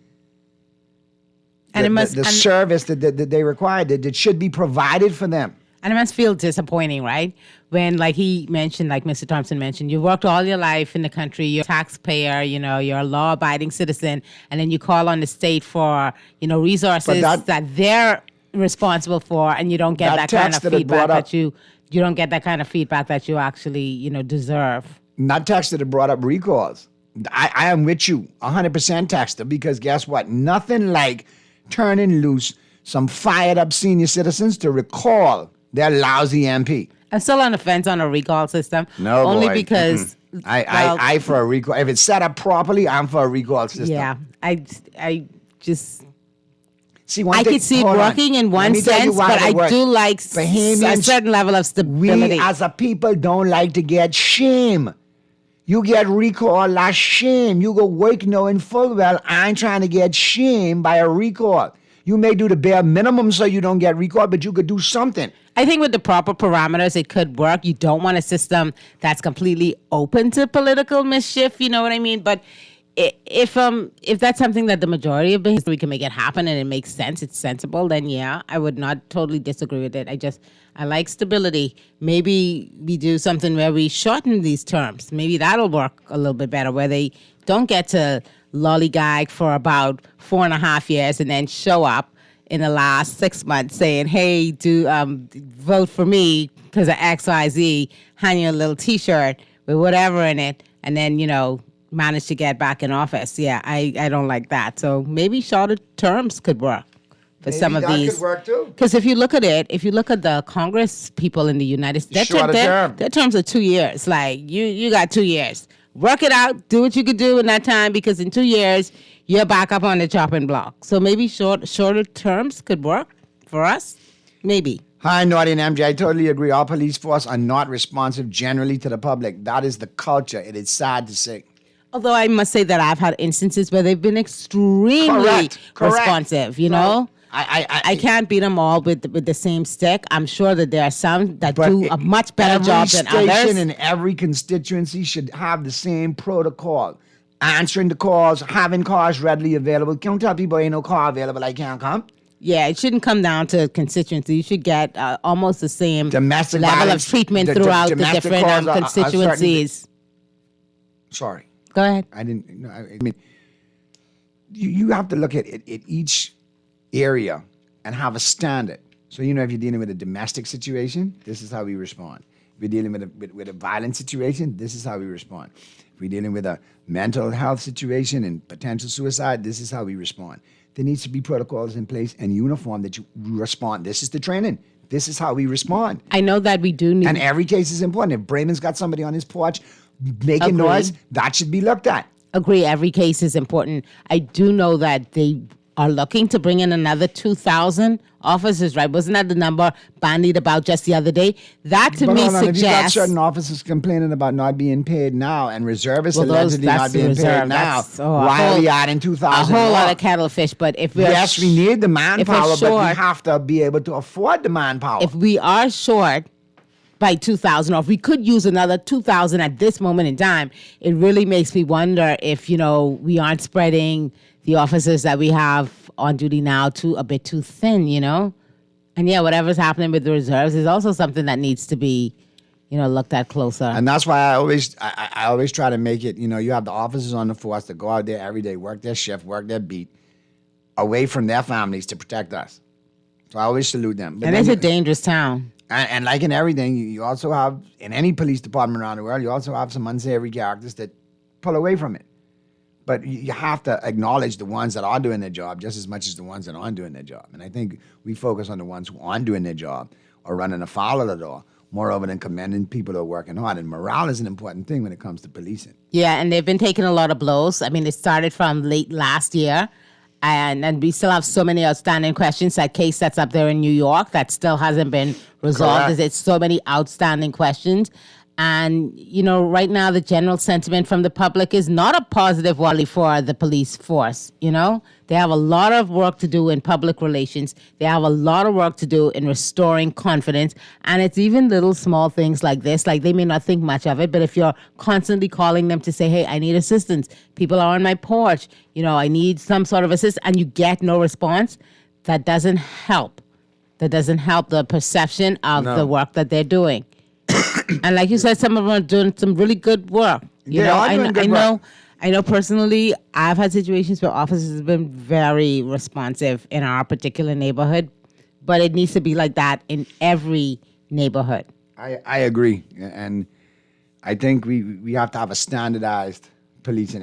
the service that they require, that should be provided for them. And it must feel disappointing, right? When, like he mentioned, like Mr. Thompson mentioned, you worked all your life in the country, you're a taxpayer, you're a law-abiding citizen, and then you call on the state for, resources that they're responsible for, and you don't get that kind of feedback that you don't get that kind of feedback that you actually, deserve. Not Texter that brought up recalls. I am with you, 100% Texter, because guess what? Nothing like turning loose some fired up senior citizens to recall their lousy MP. I'm still on the fence on a recall system. No, only boy. because I for a recall. If it's set up properly, I'm for a recall system. Yeah, I just See, one I thing, could see it hold on. working in Let one me tell you sense, why but it I works. do like a Bahamians, certain level of stability. We as a people don't like to get shame. You get recall, that's shame. You go work knowing full well, I ain't trying to get shame by a recall. You may do the bare minimum so you don't get recalled, but you could do something. I think with the proper parameters, it could work. You don't want a system that's completely open to political mischief. You know what I mean? But if that's something that the majority of us, we can make it happen and it makes sense, it's sensible, then yeah, I would not totally disagree with it. I like stability. Maybe we do something where we shorten these terms. Maybe that'll work a little bit better, where they don't get to lollygag for about 4.5 years and then show up in the last 6 months saying, hey, do vote for me because of XYZ, hand you a little T-shirt with whatever in it, and then, manage to get back in office. Yeah, I don't like that. So maybe shorter terms could work for Maybe some of that these. could work too. Because if you look at the Congress people in the United States, Shorter term. their terms are 2 years. Like, you got 2 years. Work it out. Do what you could do in that time, because in 2 years, you're back up on the chopping block. So maybe shorter terms could work for us. Maybe. Hi, Naughty and MJ. I totally agree. Our police force are not responsive generally to the public. That is the culture. It is sad to say. Although I must say that I've had instances where they've been extremely Correct. responsive, know? I can't beat them all with the same stick. I'm sure that there are some that do a much better job than Every others. station in every constituency should have the same protocol. Answering the calls, having cars readily available. Can't tell people ain't no car available, I can't come. Yeah, it shouldn't come down to constituency. You should get almost the same Domestic level violence, of treatment the throughout the domestic different calls are constituencies. Sorry. Go ahead. I didn't. No, I mean, you have to look at each area and have a standard. So if you're dealing with a domestic situation, this is how we respond. If we're dealing with a violent situation, this is how we respond. If we're dealing with a mental health situation and potential suicide, this is how we respond. There needs to be protocols in place and uniform that you respond. This is the training. This is how we respond. I know that we do need. And every case is important. If Brayman's got somebody on his porch making Agreed. noise, that should be looked at. Agree, every case is important. I do know that they are looking to bring in another 2,000 officers, right? Wasn't that the number bandied about just the other day? That to But me hold on, if you got suggests. certain officers complaining about not being paid now and reservists Well, allegedly that's not the being reserve. paid now, That's, why a are we whole- adding A 2,000 whole lot more? of kettle fish, but if we're Yes, we need the if we're manpower, but we short- have to be able to afford the manpower. if we are short by 2,000, or if we could use another 2,000 at this moment in time, it really makes me wonder if, we aren't spreading the officers that we have on duty now a bit too thin, And yeah, whatever's happening with the reserves is also something that needs to be, looked at closer. And that's why I always try to make it, you have the officers on the force that go out there every day, work their shift, work their beat, away from their families to protect us. So I always salute them. But And then it's a you- dangerous town. And like in everything, you also have, in any police department around the world, you also have some unsavory characters that pull away from it. But you have to acknowledge the ones that are doing their job just as much as the ones that aren't doing their job. And I think we focus on the ones who aren't doing their job or running afoul of the law, moreover than commending people who are working hard. And morale is an important thing when it comes to policing. Yeah, and they've been taking a lot of blows. I mean, it started from late last year, and we still have so many outstanding questions. That case that's up there in New York that still hasn't been resolved. Correct. It's so many outstanding questions. And, right now the general sentiment from the public is not a positive one for the police force, They have a lot of work to do in public relations. They have a lot of work to do in restoring confidence. And it's even little small things like this. Like, they may not think much of it, but if you're constantly calling them to say, hey, I need assistance, people are on my porch, I need some sort of assistance, and you get no response, that doesn't help. That doesn't help the perception of the work that they're doing. And like you said, some of them are doing some really good work. I know personally, I've had situations where officers have been very responsive in our particular neighborhood, but it needs to be like that in every neighborhood. I agree. And I think we have to have a standardized policing,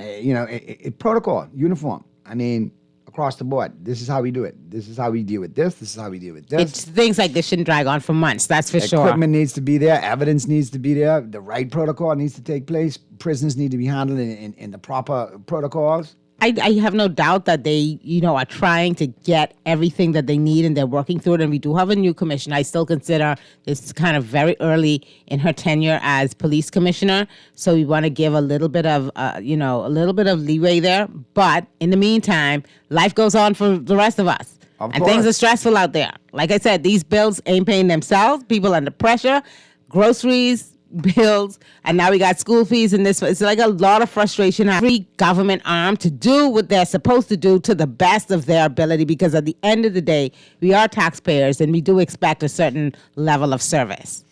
protocol, uniform. I mean, across the board. This is how we do it. This is how we deal with this. This is how we deal with this. It's things like this shouldn't drag on for months. That's for sure. Equipment needs to be there. Evidence needs to be there. The right protocol needs to take place. Prisons need to be handled in the proper protocols. I have no doubt that they, are trying to get everything that they need and they're working through it. And we do have a new commissioner. I still consider this kind of very early in her tenure as police commissioner. So we want to give a little bit of, a little bit of leeway there. But in the meantime, life goes on for the rest of us. And things are stressful out there. Like I said, these bills ain't paying themselves. People under pressure, groceries, bills, and now we got school fees and this. It's like a lot of frustration. Free government arm to do what they're supposed to do to the best of their ability, because at the end of the day, we are taxpayers and we do expect a certain level of service.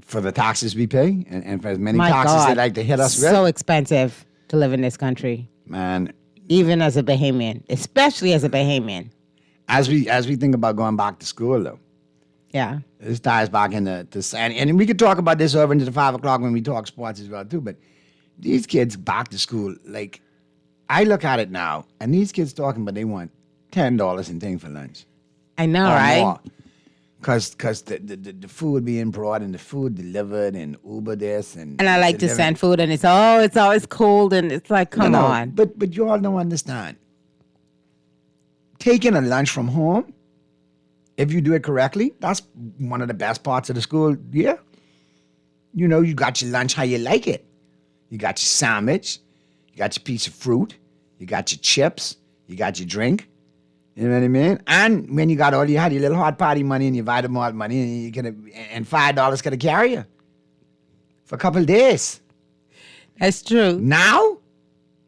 For the taxes we pay and for as many taxes they like to hit us with. So expensive to live in this country. Man. Even as a Bahamian, especially as a Bahamian. As we think about going back to school, though. Yeah. This ties back into and we could talk about this over into the 5 o'clock when we talk sports as well, too. But these kids back to school, like, I look at it now, and these kids talking about they want $10 and things for lunch. I know, right? Because the food being brought and the food delivered and Uber this and I like to send food and it's always cold and it's like, come on. But you all don't understand. Taking a lunch from home, if you do it correctly, that's one of the best parts of the school year. You got your lunch how you like it. You got your sandwich, you got your piece of fruit, you got your chips, you got your drink. You know what I mean? And when you had your little hot party money and your Vitamalt money, and $5 could carry you for a couple of days. That's true. Now,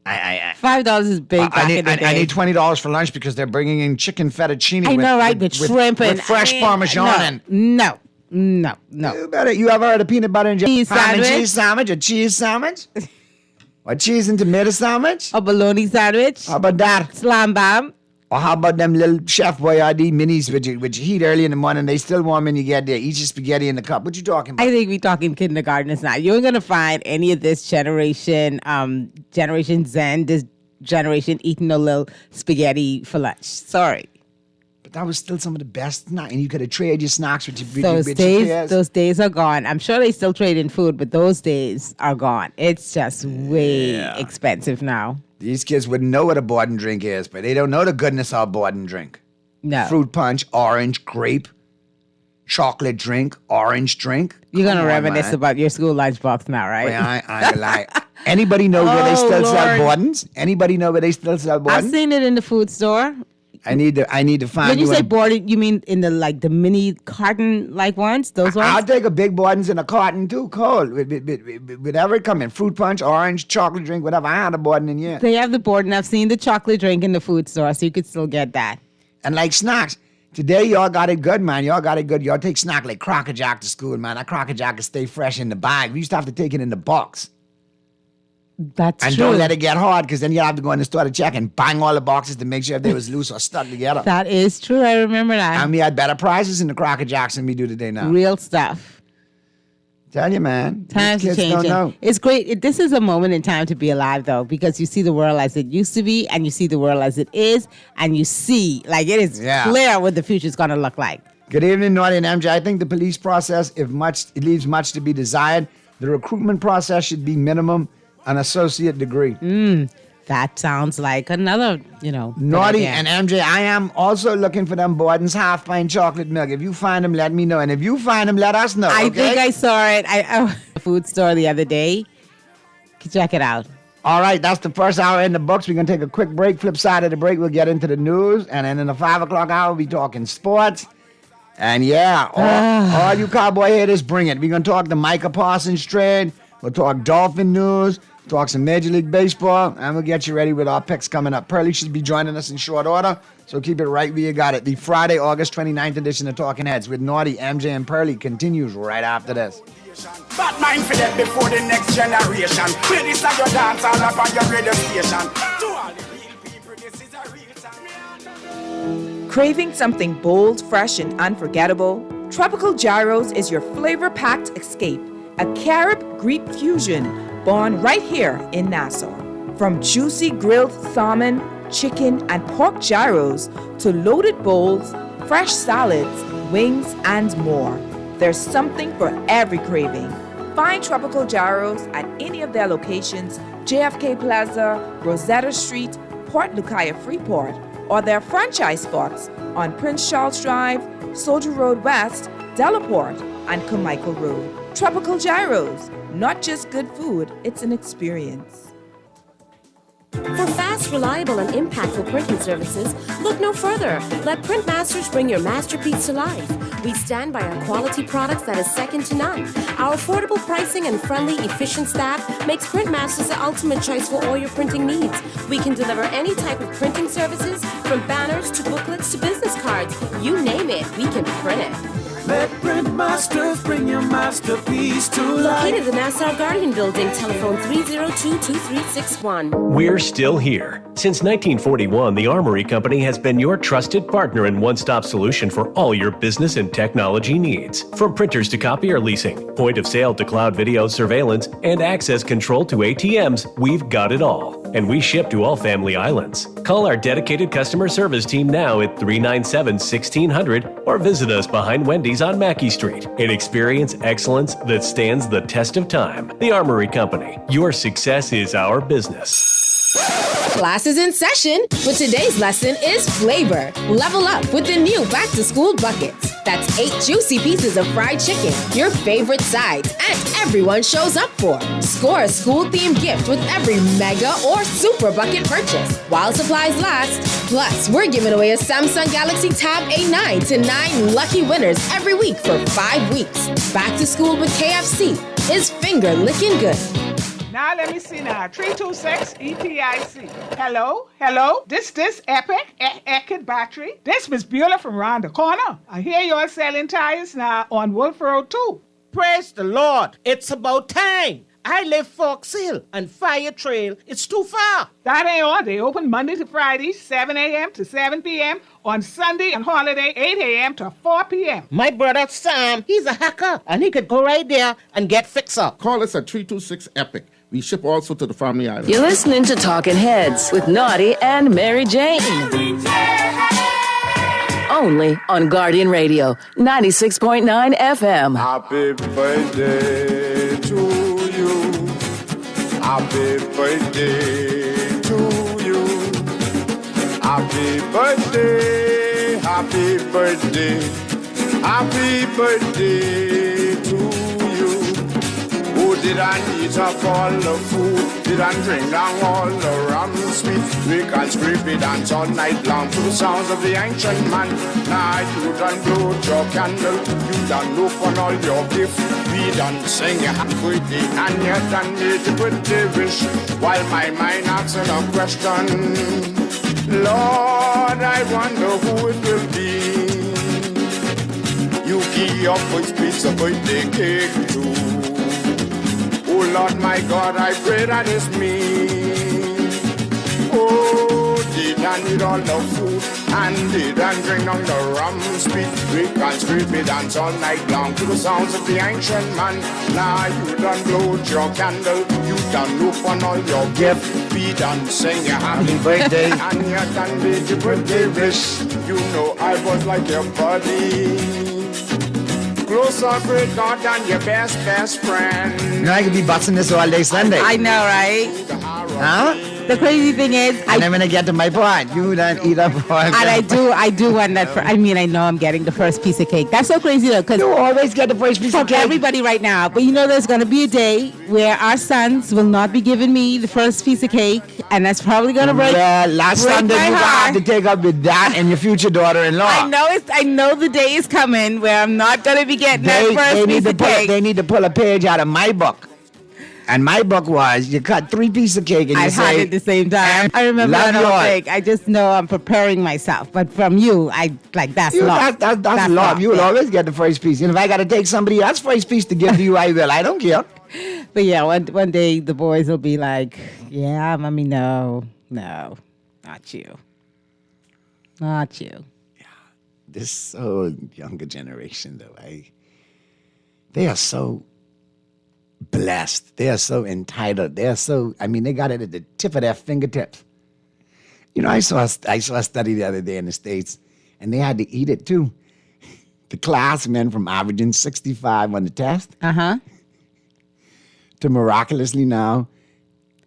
$5 is big. I need $20 for lunch because they're bringing in chicken fettuccine. I know, right? With shrimp and fresh Parmesan. No. You ever heard of peanut butter and jelly cheese sandwich? A cheese sandwich? Or cheese and tomato sandwich? A bologna sandwich? How about that? Slam bam? Or how about them little Chef Boyardee minis which you heat early in the morning, they still warm when you get there. Eat your spaghetti in the cup. What you talking about? I think we talking kindergartners now. You ain't gonna find any of this generation Zen, this generation eating a little spaghetti for lunch. Sorry. But that was still some of the best snacks. And you could have traded your snacks with your Those days are gone. I'm sure they still trade in food, but those days are gone. It's just way expensive now. These kids wouldn't know what a board drink is, but they don't know the goodness of a board drink. No. Fruit punch, orange, grape, chocolate drink, orange drink. You're going to reminisce about your school lunchbox now, right? Well, I ain't lie. Anybody know where they still sell Bordens? Anybody know where they still sell Bordens? I've seen it in the food store. I need to find. When you say Borden, you mean in the mini carton ones? Those ones? I'll take a big Bordens in a carton too, cold. With whatever it come in, fruit punch, orange, chocolate drink, whatever. I had a Borden in here. They have the Borden. I've seen the chocolate drink in the food store, so you could still get that. And like snacks, today y'all got it good, man. Y'all got it good. Y'all take snack like Cracker Jack to school, man. That Cracker Jack can stay fresh in the bag. We used to have to take it in the box. That's and true. Don't let it get hard, because then you have to go in the store to check and bang all the boxes to make sure if they was loose or stuck together. That is true. I remember that. And we had better prices in the Cracker Jacks than we do today now. Real stuff. Tell you, man. Times are changing. It's great. This is a moment in time to be alive, though, because you see the world as it used to be, and you see the world as it is, and you see, it is clear what the future is going to look like. Good evening, Naughty and MJ. I think the police process, it leaves much to be desired. The recruitment process should be minimum an associate degree. That sounds like another, Naughty and MJ, I am also looking for them Borden's half pint chocolate milk. If you find them, let me know. And if you find them, let us know. I think I saw it at a food store the other day. Check it out. All right, that's the first hour in the books. We're going to take a quick break. Flip side of the break, we'll get into the news. And then in the 5 o'clock hour, we'll be talking sports. And all you cowboy haters, bring it. We're going to talk the Micah Parsons trade. We'll talk Dolphin news. Talk some Major League Baseball, and we'll get you ready with our picks coming up. Pearly should be joining us in short order, so keep it right where you got it. The Friday, August 29th edition of Talking Heads with Naughty, MJ, and Pearly continues right after this. Bad mind for them before the next generation. Play this at your dance all up on your radio station. To all the real people, this is a real time. Craving something bold, fresh, and unforgettable? Tropical Gyros is your flavor-packed escape. A Carib-Greek fusion born right here in Nassau. From juicy grilled salmon, chicken, and pork gyros to loaded bowls, fresh salads, wings, and more. There's something for every craving. Find Tropical Gyros at any of their locations JFK Plaza, Rosetta Street, Port Lucaya Freeport, or their franchise spots on Prince Charles Drive, Soldier Road West, Delaport, and Carmichael Road. Tropical Gyros, not just good food, it's an experience. For fast, reliable, and impactful printing services, look no further. Let Printmasters bring your masterpiece to life. We stand by our quality products that is second to none. Our affordable pricing and friendly, efficient staff makes Printmasters the ultimate choice for all your printing needs. We can deliver any type of printing services, from banners to booklets to business cards. You name it, we can print it. Let Printmasters bring your masterpiece to life. Located in the Nassau Guardian Building, telephone 302-2361. We're still here. Since 1941, the Armory Company has been your trusted partner and one-stop solution for all your business and technology needs. From printers to copier leasing, point of sale to cloud video surveillance, and access control to ATMs, we've got it all. And we ship to all family islands. Call our dedicated customer service team now at 397-1600 or visit us behind Wendy's on Mackey Street and experience excellence that stands the test of time. The Armory Company. Your success is our business. Class is in session, but today's lesson is flavor. Level up with the new back-to-school buckets. That's 8 juicy pieces of fried chicken, your favorite sides, and everyone shows up for. Score a school-themed gift with every mega or super bucket purchase while supplies last. Plus, we're giving away a Samsung Galaxy Tab A9 to 9 lucky winners every week for 5 weeks. Back to school with KFC is finger licking good. Now let me see now. 326 EPIC. Hello. This Epic Eckert Battery. This Miss Beulah from round the corner. I hear you're selling tires now on Wolf Road too. Praise the Lord. It's about time. I live Fox Hill and Fire Trail. It's too far. That ain't all. They open Monday to Friday, 7 a.m. to 7 p.m. On Sunday and holiday, 8 a.m. to 4 p.m. My brother Sam, he's a hacker, and he could go right there and get fixed up. Call us at 326 EPIC. We ship also to the Family Island. You're listening to Talking Heads with Naughty and Mary Jane. Only on Guardian Radio, 96.9 FM. Happy birthday to you. Happy birthday to you. Happy birthday, happy birthday, happy birthday to you. Oh, did I eat up all the food? Did I drink down all the rum sweet? We can scrape it dance all night long to the sounds of the ancient man. Now you done blow your candle, you done open all your gifts. We done sing a happy birthday and you done made the birthday wish. While my mind asking a question, Lord, I wonder who it will be. You give your first piece of birthday cake too. Oh Lord, my God, I pray that it's me. Oh, did I need all the food and did I drink on the rum sweet? We can scrape me dance all night long to the sounds of the ancient man. Now you done blowed your candle, you done open all your gift. We done sing a happy birthday and you done made your birthday wish. You know I was like your buddy. Closer, great God, than your best friend. You know, I could be busting this all day Sunday. I know, right? Huh? The crazy thing is, and then when I get to my part, you don't eat up all. And I do want that. I know I'm getting the first piece of cake. That's so crazy though, because you always get the first piece of cake. Everybody right now, but you know, there's gonna be a day where our sons will not be giving me the first piece of cake, and that's probably gonna break. Yeah, last Sunday you have to take up with that and your future daughter-in-law. I know the day is coming where I'm not gonna be getting that first piece of cake. They need to pull a page out of my book. And my book was, you cut 3 pieces of cake and you say... I had it at the same time. I remember that whole thing. I just know I'm preparing myself. But from you, that's love. That's love. You will always get the first piece. And if I got to take somebody else's first piece to give to you, I will. I don't care. But yeah, one day the boys will be like, yeah, mommy, no, not you. Not you. Yeah, this whole younger generation, though, they are so... blessed. They are so entitled. They are so, they got it at the tip of their fingertips. You know, I saw a study the other day in the States, and they had to eat it too. The class went from averaging 65 on the test to miraculously now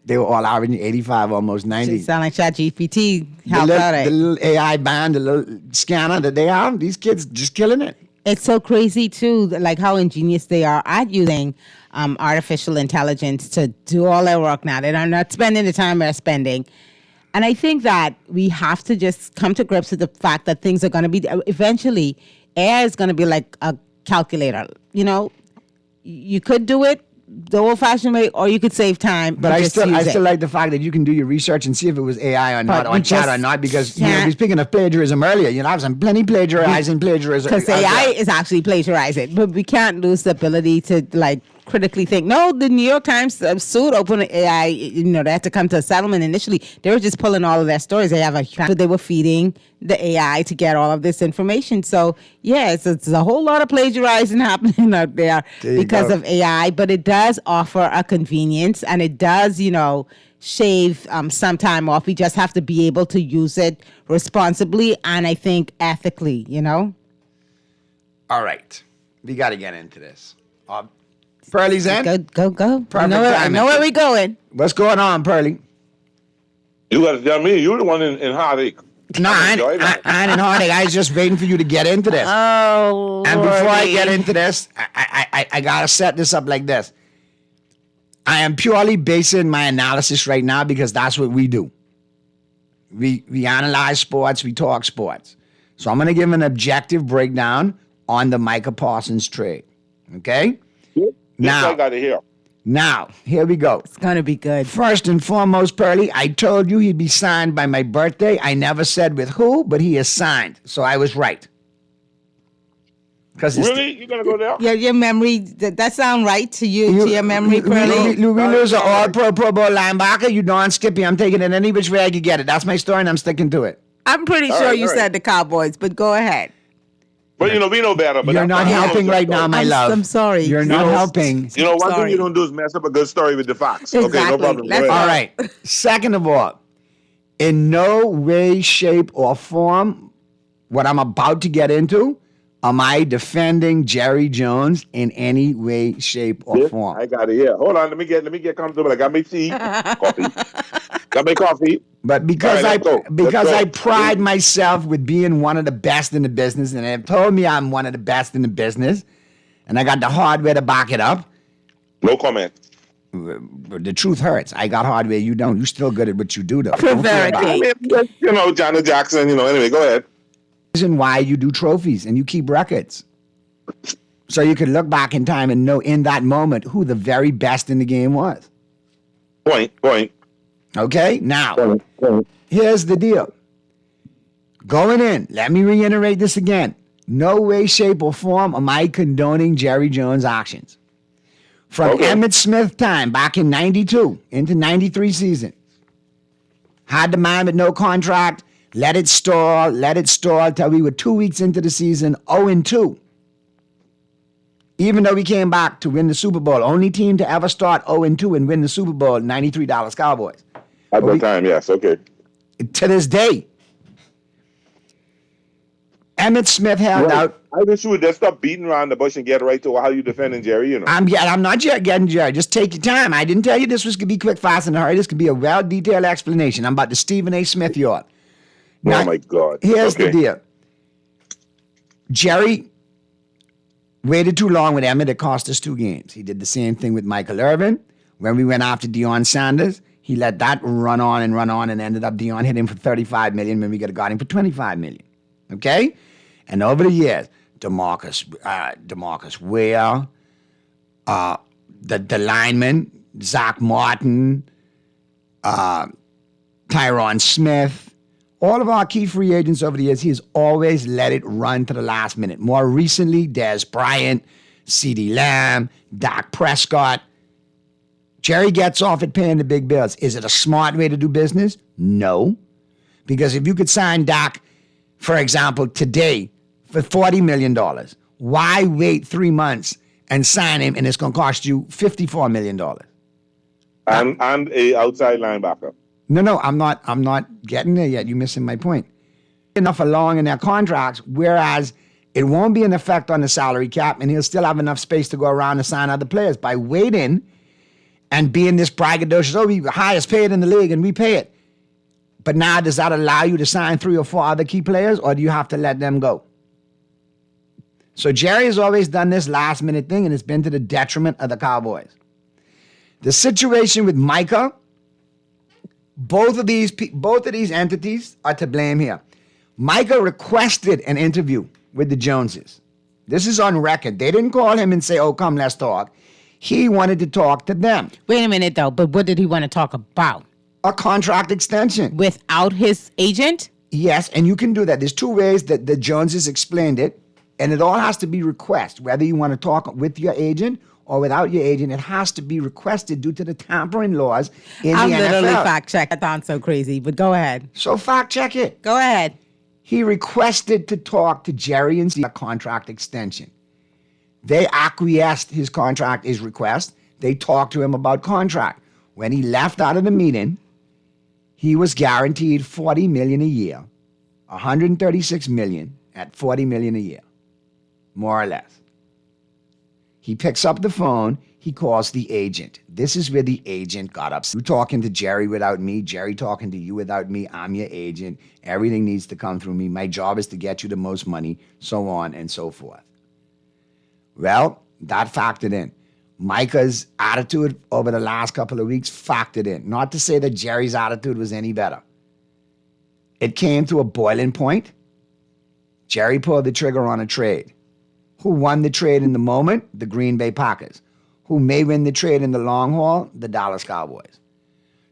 They were all averaging 85, almost 90. She sound like ChatGPT. The How about it? little AI band, the little scanner that they have, these kids just killing it. It's so crazy too, like how ingenious they are at using artificial intelligence to do all their work now. They're not spending the time they're spending. And I think that we have to just come to grips with the fact that things are going to be, eventually, AI is going to be like a calculator. You know, you could do it the old-fashioned way, or you could save time. But I still like the fact that you can do your research and see if it was AI or not, or chat or not, because you know, speaking of plagiarism earlier, you know, I was plenty plagiarizing plagiarism. Because AI is actually plagiarizing, but we can't lose the ability to like critically think. No, the New York Times sued OpenAI. You know, they had to come to a settlement initially. They were just pulling all of their stories. They have but they were feeding the AI to get all of this information. So yeah, it's a whole lot of plagiarizing happening out there because of AI. But it does offer a convenience, and it does, you know, shave some time off. We just have to be able to use it responsibly and I think ethically. You know. All right, we got to get into this. Pearly's in? Go. Perfect I know where we're going. What's going on, Pearly? You got to tell me. You're the one in heartache. No, I ain't in heartache. I was just waiting for you to get into this. Oh, and before I get into this, I got to set this up like this. I am purely basing my analysis right now because that's what we do. We analyze sports. We talk sports. So I'm going to give an objective breakdown on the Micah Parsons trade. Okay? Now, I got to hear. Now, here we go. It's going to be good. First and foremost, Pearly, I told you he'd be signed by my birthday. I never said with who, but he is signed. So I was right. Really? You going to go there? Yeah, your memory, that sound right to you, to your memory, Pearly? We lose an all-pro Pro Bowl linebacker. You darn Skippy. I'm taking it any which way I can get it. That's my story, and I'm sticking to it. I'm pretty sure you said the Cowboys, but go ahead. But you know, we know better. But you're not helping right now, my love. I'm sorry. You're not helping. You know, one thing you don't do is mess up a good story with the facts. Exactly. Okay, no problem. All right. Second of all, in no way, shape, or form, what I'm about to get into, am I defending Jerry Jones in any way, shape, or form? I got it here. Hold on. Let me get comfortable. I got my tea, coffee. Got my coffee. But because I pride myself with being one of the best in the business, and they've told me I'm one of the best in the business, and I got the hardware to back it up. No comment. The truth hurts. I got hardware. You don't. You're still good at what you do, though. You know, Janet Jackson. You know. Anyway, go ahead. Reason why you do trophies and you keep records, so you can look back in time and know in that moment who the very best in the game was. Point. Okay, now, here's the deal. Going in, let me reiterate this again. No way, shape, or form am I condoning Jerry Jones' actions. From Emmitt Smith time, back in 92 into 93 season, had the man with no contract, let it stall till we were 2 weeks into the season, 0-2. Even though we came back to win the Super Bowl, only team to ever start 0-2 and win the Super Bowl, 93 Dallas Cowboys. At that time, yes, okay. To this day, Emmitt Smith held out. I wish you would just stop beating around the bush and get right to how you defending Jerry, you know. I'm not yet getting Jerry. Just take your time. I didn't tell you this was going to be quick, fast, and hurry. This could be a well-detailed explanation. I'm about the Stephen A. Smith yard. Now, oh, my God. Here's the deal. Jerry waited too long with Emmitt. It cost us 2 games. He did the same thing with Michael Irvin. When we went after Deion Sanders, he let that run on, and ended up Deion hit him for $35 million when we got him for $25 million. Okay? And over the years, DeMarcus Ware, the lineman, Zach Martin, Tyron Smith, all of our key free agents over the years, he has always let it run to the last minute. More recently, Dez Bryant, CeeDee Lamb, Dak Prescott. Jerry gets off at paying the big bills. Is it a smart way to do business? No. Because if you could sign Dak, for example, today for $40 million, why wait 3 months and sign him and it's going to cost you $54 million? And a outside linebacker. No, I'm not getting there yet. You're missing my point. Enough along in their contracts, whereas it won't be an effect on the salary cap, and he'll still have enough space to go around and sign other players. By waiting and being this braggadocious, oh, we highest paid in the league and we pay it. But now, does that allow you to sign 3 or 4 other key players, or do you have to let them go? So Jerry has always done this last minute thing, and it's been to the detriment of the Cowboys. The situation with Micah, both of these entities are to blame here. Micah requested an interview with the Joneses. This is on record. They didn't call him and say, oh, come, let's talk. He wanted to talk to them. Wait a minute, though. But what did he want to talk about? A contract extension. Without his agent? Yes, and you can do that. There's 2 ways that the Joneses explained it, and it all has to be request. Whether you want to talk with your agent or without your agent, it has to be requested due to the tampering laws in the NFL. I'm literally fact-checked. I thought so crazy, but go ahead. So fact-check it. Go ahead. He requested to talk to Jerry and see a contract extension. They acquiesced his request. They talked to him about contract. When he left out of the meeting, he was guaranteed $40 million a year, $136 million at $40 million a year, more or less. He picks up the phone. He calls the agent. This is where the agent got upset. You talking to Jerry without me, Jerry talking to you without me. I'm your agent. Everything needs to come through me. My job is to get you the most money, so on and so forth. Well, that factored in. Micah's attitude over the last couple of weeks factored in. Not to say that Jerry's attitude was any better. It came to a boiling point. Jerry pulled the trigger on a trade. Who won the trade in the moment? The Green Bay Packers. Who may win the trade in the long haul? The Dallas Cowboys.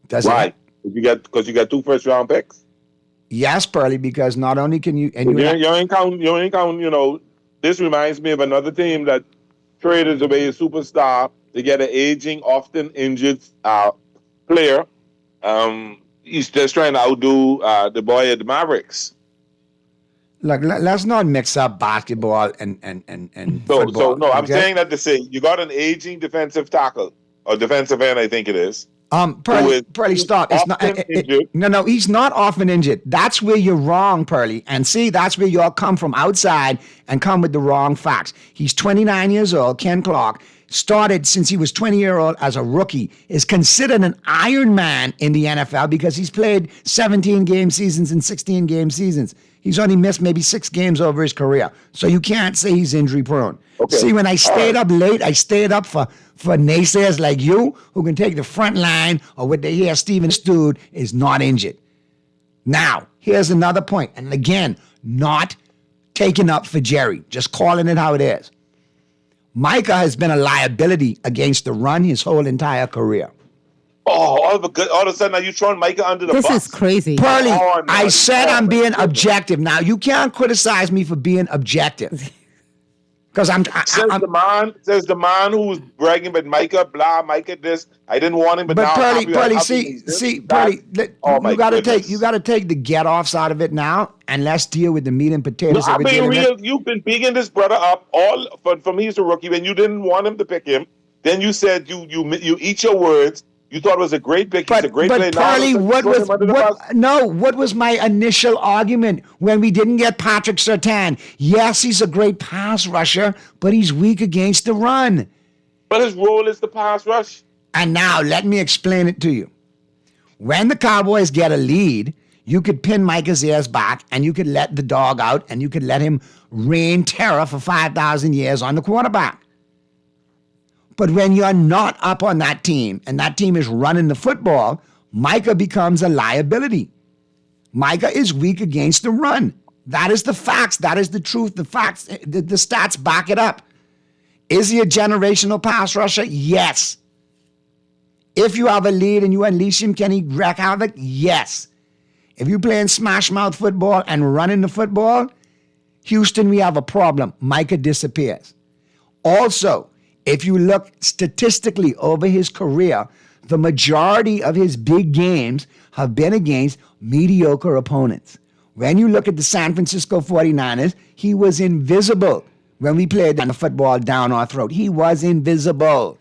Why? Because you got 2 first-round picks? Yes, Pearly, because not only can you... And you ain't count, this reminds me of another team that traded away a superstar to get an aging, often injured player. He's just trying to outdo the boy at the Mavericks. Look, let's not mix up basketball and football. So I'm saying that to say you got an aging defensive tackle or defensive end, I think it is. Pearly, stop. It's not. No, he's not often injured. That's where you're wrong, Pearly. And see, that's where y'all come from outside and come with the wrong facts. He's 29 years old. Ken Clark started since he was 20-year-old as a rookie. Is considered an Iron Man in the NFL because he's played 17 game seasons and 16 game seasons. He's only missed maybe 6 games over his career. So you can't say he's injury prone. Okay. See, when I stayed up late, I stayed up for naysayers like you who can take the front line or what they hear Steven Stewart is not injured. Now, here's another point. And again, not taking up for Jerry, just calling it how it is. Micah has been a liability against the run his whole entire career. Oh, all of a sudden, are you throwing Micah under the bus? This is crazy. Pearly, I said I'm being objective. Now, you can't criticize me for being objective. Because says the man who's bragging about Micah, blah, Micah this. I didn't want him, but now Pearly, Pearly, you gotta take the get-offs out of it now, and let's deal with the meat and potatoes. I'm being real. You've been bigging this brother up all from he's a rookie when you didn't want him to pick him. Then you said you eat your words. You thought it was a great pick. He's a great player. But Pearly, what was my initial argument when we didn't get Patrick Surtain? Yes, he's a great pass rusher, but he's weak against the run. But his role is the pass rush. And now let me explain it to you. When the Cowboys get a lead, you could pin Micah's ears back and you could let the dog out and you could let him rain terror for 5,000 years on the quarterback. But when you're not up on that team and that team is running the football, Micah becomes a liability. Micah is weak against the run. That is the facts. That is the truth. The facts, the stats back it up. Is he a generational pass rusher? Yes. If you have a lead and you unleash him, can he wreak havoc? Yes. If you're playing smash mouth football and running the football, Houston, we have a problem. Micah disappears. Also, if you look statistically over his career, the majority of his big games have been against mediocre opponents. When you look at the San Francisco 49ers, he was invisible when we played the football down our throat. He was invisible.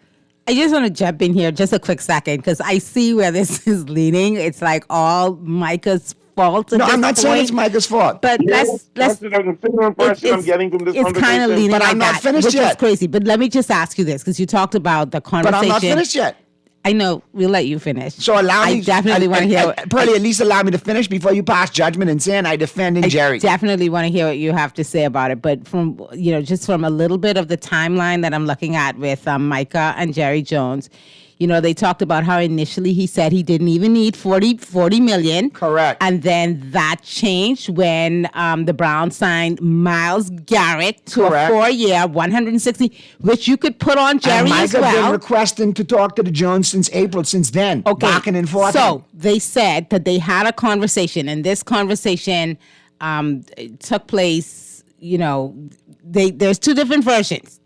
I just want to jump in here just a quick second because I see where this is leaning. It's like all Micah's fault. No, I'm not saying it's Micah's fault. But let's that's the impression I'm getting from this conversation. It's kind of leaning but like I'm not that, finished which yet. is crazy. But let me just ask you this because you talked about the conversation. But I'm not finished yet. I know. We'll let you finish. So allow me. I definitely want to hear. Pearlie, at least allow me to finish before you pass judgment and saying I defended Jerry. Definitely want to hear what you have to say about it. But from just from a little bit of the timeline that I'm looking at with Micah and Jerry Jones. They talked about how initially he said he didn't even need 40 million. Correct. And then that changed when the Browns signed Myles Garrett to Correct. a 4-year, 160, which you could put on Jerry and as Micah well. been requesting to talk to the Jones since April, since then. Okay. Backing and forth. So they said that they had a conversation, and this conversation took place, there's two different versions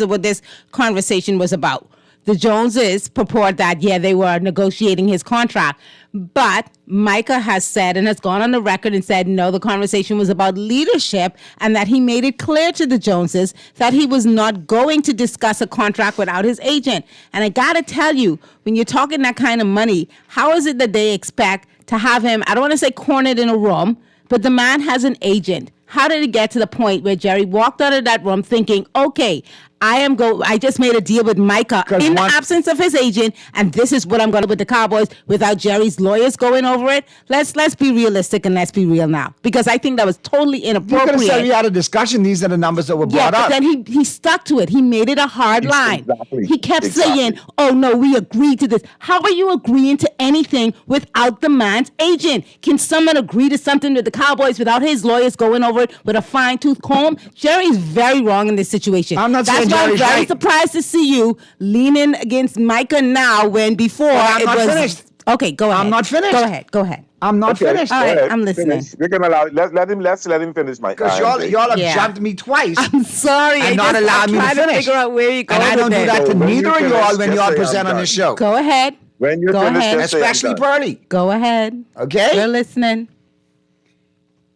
of what this conversation was about. The Joneses purport that, they were negotiating his contract. But Micah has said and has gone on the record and said, no, the conversation was about leadership and that he made it clear to the Joneses that he was not going to discuss a contract without his agent. And I got to tell you, when you're talking that kind of money, how is it that they expect to have him, I don't want to say cornered in a room, but the man has an agent. How did it get to the point where Jerry walked out of that room thinking, okay, I just made a deal with Micah in the absence of his agent, and this is what I'm going to do with the Cowboys without Jerry's lawyers going over it? Let's be realistic and let's be real now, because I think that was totally inappropriate. You could have said we had a discussion. These are the numbers that were brought up. But then he stuck to it. He made it a hard line. He kept saying, oh, no, we agreed to this. How are you agreeing to anything without the man's agent? Can someone agree to something with the Cowboys without his lawyers going over it with a fine-tooth comb? Jerry's very wrong in this situation. I'm not saying That's why I'm Jerry's very right. surprised to see you leaning against Micah now when before I'm it not was... finished. Okay, go ahead. I'm not finished. Go ahead. I'm not finished. All right, I'm listening. Finish. We can allow. Let's let him finish, Mike. Because y'all have jumped me twice. I'm sorry. And not allowed me to trying finish. Figure out where you're going and I don't with do that it. to When neither you of finish, y'all when just y'all say present I'm on the done. show. Go ahead. When you Go finish, ahead. just say I'm Especially done. Pearlie. Go ahead. Okay? We're listening.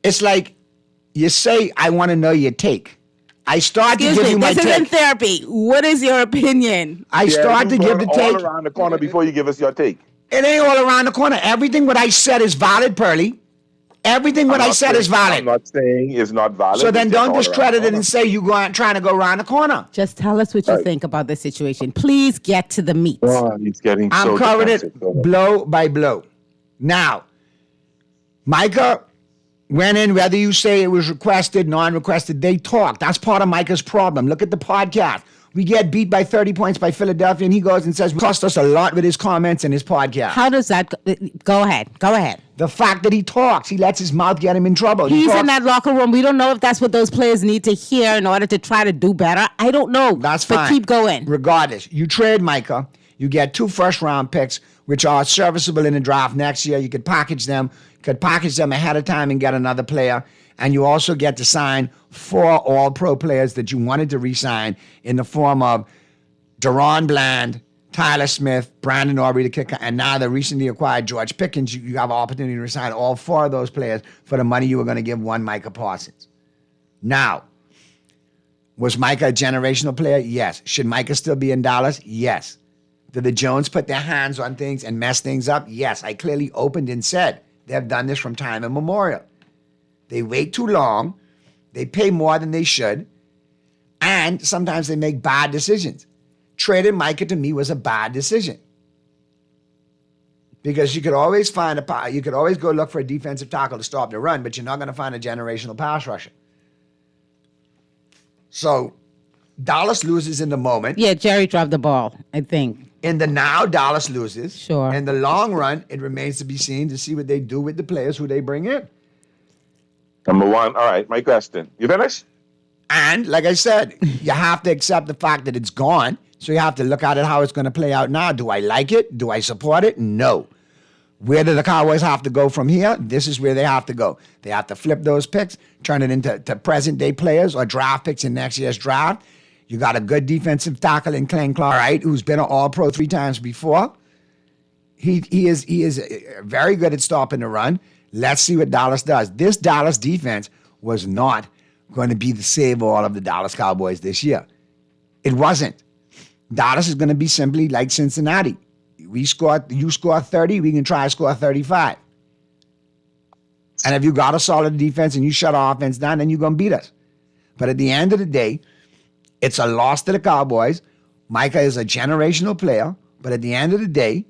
It's like you say, I want to know your take. I start to give you my This isn't take. therapy. What is your opinion? I start to you give the turn take. all around the corner before you give us your take. It ain't all around the corner. Everything what I said is valid, Pearlie. Everything what I said is valid. I'm not saying it's not valid. So then It's just don't all discredit around it and say you trying to go around the corner. Just tell us what you think about the situation. Please get to the meat. Oh, he's getting I'm so covering defensive. it blow by blow. Now, Micah went in, whether you say it was requested, non-requested, they talked. That's part of Micah's problem. Look at the podcast. We get beat by 30 points by Philadelphia, and he goes and says, cost us a lot with his comments and his podcast. How does that go ahead? Go ahead. The fact that he talks, he lets his mouth get him in trouble. He's talks. in that locker room. We don't know if that's what those players need to hear in order to try to do better. I don't know. That's but fine. keep going. Regardless, you trade Micah, you get 2 first-round picks, which are serviceable in the draft next year. You could package them ahead of time and get another player. And you also get to sign 4 all-pro players that you wanted to re-sign in the form of Deron Bland, Tyler Smith, Brandon Aubrey, the kicker, and now the recently acquired George Pickens. You have an opportunity to resign all 4 of those players for the money you were going to give one Micah Parsons. Now, was Micah a generational player? Yes. Should Micah still be in Dallas? Yes. Did the Jones put their hands on things and mess things up? Yes. I clearly opened and said they've done this from time immemorial. They wait too long, they pay more than they should, and sometimes they make bad decisions. Trading Micah to me was a bad decision. Because you could always go look for a defensive tackle to stop the run, but you're not going to find a generational pass rusher. So Dallas loses in the moment. Yeah, Jerry dropped the ball, I think. In the now, Dallas loses. Sure. In the long run, it remains to be seen to see what they do with the players who they bring in. Number one. All right, my question. You finished? And like I said, you have to accept the fact that it's gone. So you have to look at it how it's going to play out now. Do I like it? Do I support it? No. Where do the Cowboys have to go from here? This is where they have to go. They have to flip those picks, turn it into present-day players or draft picks in next year's draft. You got a good defensive tackle in Clayton Clark, right, who's been an All-Pro 3 times before. He is very good at stopping the run. Let's see what Dallas does. This Dallas defense was not going to be the save-all of the Dallas Cowboys this year. It wasn't. Dallas is going to be simply like Cincinnati. You score 30, we can try to score 35. And if you got a solid defense and you shut our offense down, then you're going to beat us. But at the end of the day, it's a loss to the Cowboys. Micah is a generational player But at the end of the day,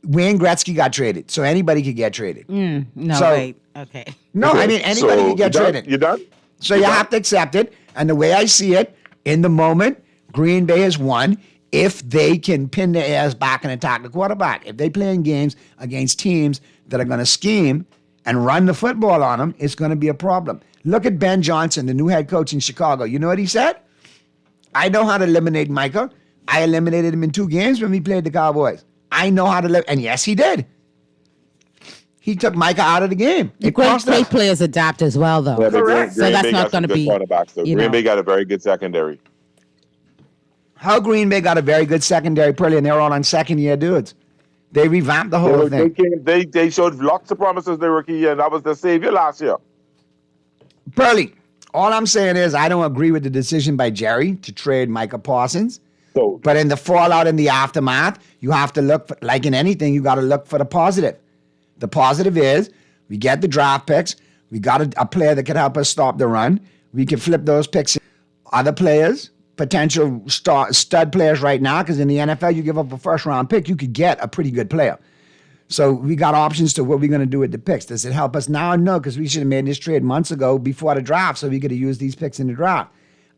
Wayne Gretzky got traded, so anybody could get traded. No, So- wait. Okay. No, I mean anybody So, can get you done? traded. You done? So you have to accept it. And the way I see it, in the moment, Green Bay has won if they can pin their ass back and attack the quarterback. If they playing games against teams that are going to scheme and run the football on them, it's going to be a problem. Look at Ben Johnson, the new head coach in Chicago. You know what he said? I know how to eliminate Micah. I eliminated him in 2 games when we played the Cowboys. I know how to and yes, he did. He took Micah out of the game. It Great cost us. players adapt as well, though. Yeah, but Correct. So Green that's Bay not got going some to good be. cornerbacks, though. you Green know. Bay got a very good secondary. How Green Bay got a very good secondary, Purley, and they're all on second-year dudes. They revamped the whole thing. They showed lots of promises their rookie year, and that was the savior last year. Purley, all I'm saying is I don't agree with the decision by Jerry to trade Micah Parsons. But in the fallout, in the aftermath, you have to look for, like in anything, you got to look for the positive. The positive is we get the draft picks. We got a player that can help us stop the run. We can flip those picks. Other players, potential stud players right now, because in the NFL, you give up a first-round pick, you could get a pretty good player. So we got options to what we're going to do with the picks. Does it help us now? No, because we should have made this trade months ago before the draft so we could have used these picks in the draft.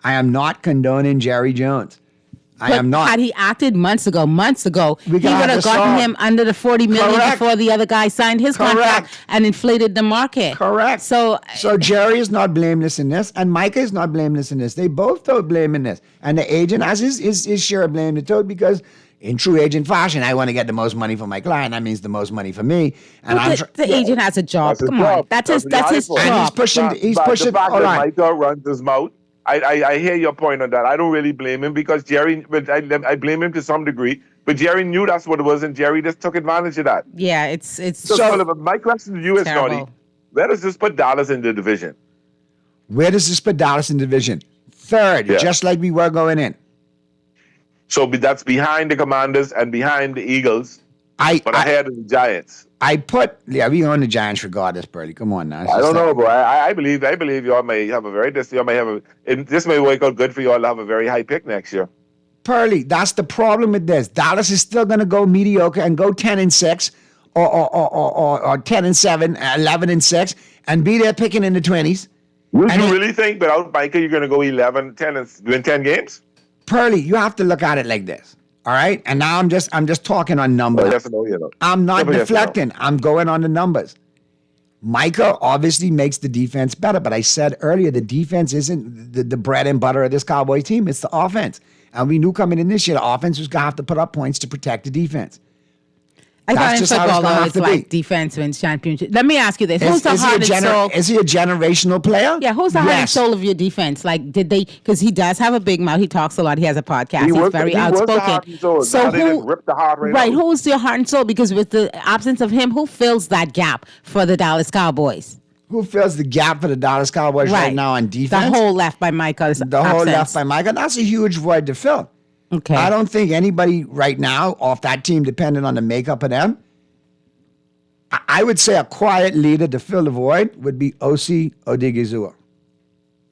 I am not condoning Jerry Jones. I am not. Had he acted months ago, he would We gotta have gotten solve- him under the $40 million Correct. before the other guy signed his contract and inflated the market. Correct. So Jerry is not blameless in this, and Micah is not blameless in this. They both took blame in this. And the agent has his share of blame to tote because in true agent fashion, I want to get the most money for my client. That means the most money for me. And the agent has a job. Come on. That's his what he's job. for. And he's But pushing. the fact Hold that on. Micah runs his mouth, I hear your point on that. I don't really blame him because Jerry, but I blame him to some degree. But Jerry knew that's what it was, and Jerry just took advantage of that. Yeah, it's So my question to you is, terrible. Naughty, where does this put Dallas in the division? Where does this put Dallas in division? Third, Yeah. just like we were going in. So that's behind the Commanders and behind the Eagles, but ahead of the Giants. We own the Giants regardless, Burley. Come on now. It's I just don't know, like- bro. I believe y'all may have this may work out good for y'all to have a very high pick next year. Purley, that's the problem with this. Dallas is still going to go mediocre and go 10-6 or 10-7, 11-6, and be there picking in the 20s. Would you really think without Micah you're going to go 11, 10, and win 10 games? Purley, you have to look at it like this. All right? And now I'm just talking on numbers. Yes or no, you know. I'm not Yeah, but yes or no. deflecting. I'm going on the numbers. Micah obviously makes the defense better, but I said earlier the defense isn't the bread and butter of this Cowboy team. It's the offense. And we knew coming in this year, the offense was going to have to put up points to protect the defense. I thought That's in just how it's football, gonna though, have it's to like be. defense wins championship. Let me ask you this. Who's the Is he a heart and soul? Is he a generational player? Yeah, who's the heart and Yes. soul of your defense? Like, did they? Because he does have a big mouth. He talks a lot. He has a podcast. He He's was- very he was the outspoken. heart and soul. So Now they just who? ripped the heart right Right. out. Who's your heart and soul? Because with the absence of him, who fills that gap for the Dallas Cowboys? Who fills the gap for the Dallas Cowboys right now on defense? The hole left by Micah's The whole absence. left by Micah. That's a huge void to fill. Okay. I don't think anybody right now off that team, depending on the makeup of them, I would say a quiet leader to fill the void would be Osi Odigizua,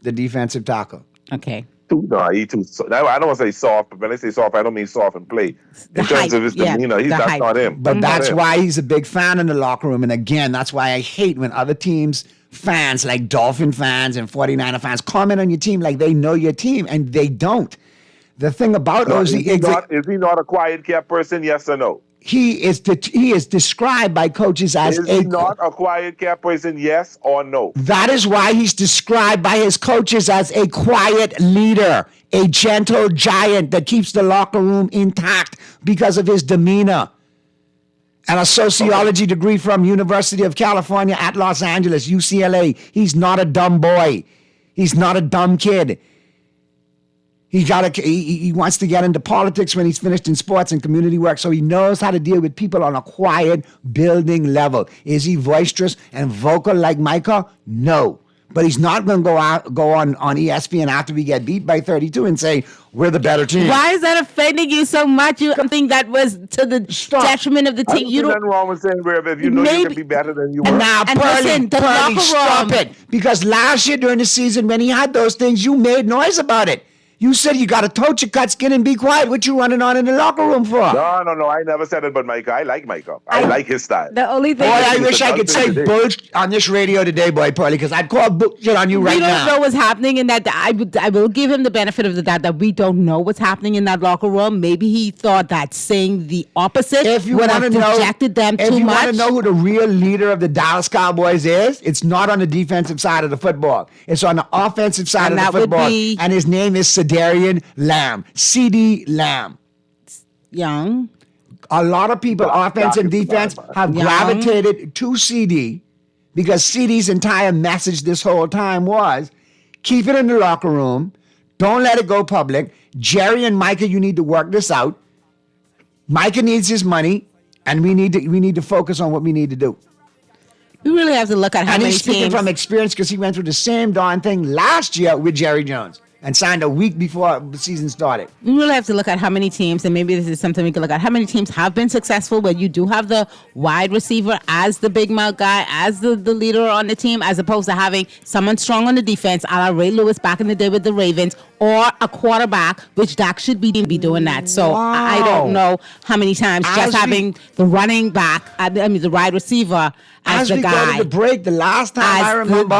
the defensive tackle. Okay. He too. I don't want to say soft, but when I say soft, I don't mean soft and play. In terms of his demeanor, that's not him. But that's him. why he's a big fan in the locker room. And again, that's why I hate when other teams' fans, like Dolphin fans and 49er fans, comment on your team like they know your team, and they don't. The thing about No, Osi is he not a quiet cat person? Yes or no? he is described by coaches as Is he not a quiet cat person? Yes or no? That is why he's described by his coaches as a quiet leader, a gentle giant that keeps the locker room intact because of his demeanor. And a sociology degree from University of California at Los Angeles, UCLA. He's not a dumb boy. He's not a dumb kid. He wants to get into politics when he's finished in sports and community work, so he knows how to deal with people on a quiet, building level. Is he boisterous and vocal like Micah? No. But he's not going to go on ESPN after we get beat by 32 and say, we're the better team. Why is that offending you so much? You think that was to the detriment of the I team? don't see nothing wrong with saying where if you know you can be better than you were. Now, Pearly, stop it. Because last year during the season when he had those things, you made noise about it. You said you got to tote your cut skin and be quiet. What you running on in the locker room for? No. I never said it, but Micah, I like Micah. I like his style. The only thing Boy, I wish I could say bullshit on this radio today, boy, Pearly, because I'd call bullshit on you right now. We don't know what's happening in that. I will give him the benefit of the doubt that we don't know what's happening in that locker room. Maybe he thought that saying the opposite would have dejected them too much. If you want to know who the real leader of the Dallas Cowboys is, it's not on the defensive side of the football. It's on the offensive side of the football. And his name is Cedarian Lamb. C.D. Lamb. Young. A lot of people, offense and defense, have gravitated to CD because CD's entire message this whole time was keep it in the locker room. Don't let it go public. Jerry and Micah, you need to work this out. Micah needs his money, and we need to focus on what we need to do. We really have to look at how many he's speaking teams from experience because he went through the same darn thing last year with Jerry Jones and signed a week before the season started. We really have to look at how many teams, and maybe this is something we can look at, how many teams have been successful where you do have the wide receiver as the big mouth guy, as the leader on the team, as opposed to having someone strong on the defense, a la Ray Lewis back in the day with the Ravens, or a quarterback, which Dak should be doing that. So I don't know how many times having the running back, the wide receiver as the guy. As we go to the break, the last time I remember,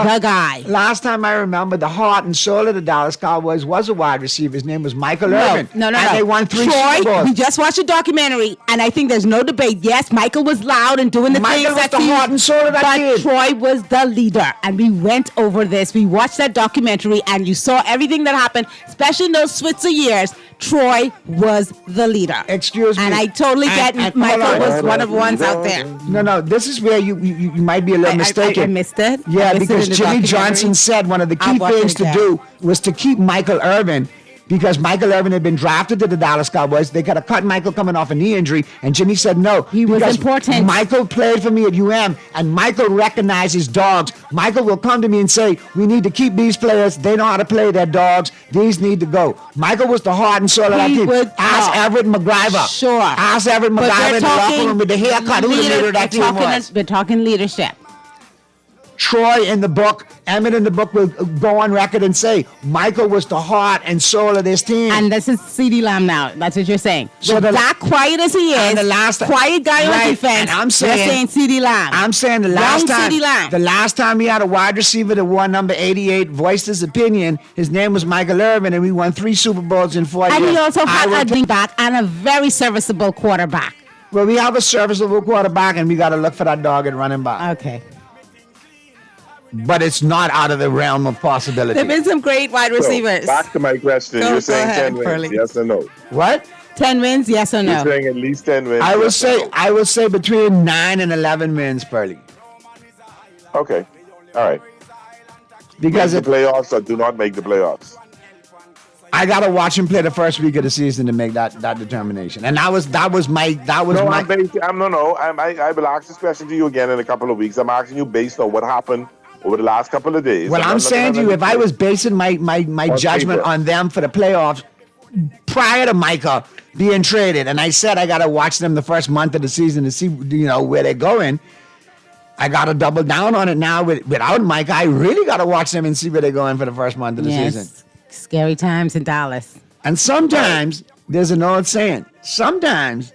last time I remember, the heart and soul of the Dallas Cowboys was a wide receiver. His name was Michael Irvin. No. And they won 3 Troy, Super Bowls. we just watched a documentary, and I think there's no debate. Yes, Michael was loud and doing the things was the heart and soul of that kid. Troy was the leader, and we went over this. We watched that documentary, and you saw everything that happened, especially in those Switzer years. Troy was the leader. Excuse me. And I totally get Michael was one of the ones out there. No, this is where you might be a little mistaken. I missed it. Yeah, because Jimmy Johnson said one of the key things to do was to keep Michael Irvin, because Michael Irvin had been drafted to the Dallas Cowboys. They got to cut Michael coming off a knee injury, and Jimmy said no. He was important. Michael played for me at UM, and Michael recognizes dogs. Michael will come to me and say, we need to keep these players. They know how to play their dogs. These need to go. Michael was the heart and soul of that team. Ask Everett McGriver. Sure. Ask Everett McGriver in the locker room with the haircut. Who the leader of that team was. We're talking leadership. Troy in the book, Emmett in the book will go on record and say Michael was the heart and soul of this team. And this is C.D. Lamb now. That's what you're saying. So that quiet as he is, quiet guy on defense. And I'm saying, you're saying C.D. Lamb. I'm saying the last time we had a wide receiver that wore number 88 voiced his opinion, his name was Michael Irvin, and we won 3 Super Bowls in 4 years. And he also had a running back and a very serviceable quarterback. Well, we have a serviceable quarterback, and we got to look for that dog at running back. Okay. But it's not out of the realm of possibility. There have been some great wide receivers. So, back to my question. You're saying 10 wins, Pearly. yes or no? What? 10 wins, yes or no? You're saying at least 10 wins. I will say between 9 and 11 wins, Pearly. Okay. All right. Because make the playoffs or do not make the playoffs. I gotta watch him play the first week of the season to make that determination. And I will ask this question to you again in a couple of weeks. I'm asking you based on what happened over the last couple of days. Well, I'm saying to you, if I was basing my judgment on them for the playoffs prior to Micah being traded, and I said I gotta watch them the first month of the season to see where they're going, I gotta double down on it now. Without Micah, I really gotta watch them and see where they're going for the first month of the season. Scary times in Dallas. And sometimes there's an old saying. Sometimes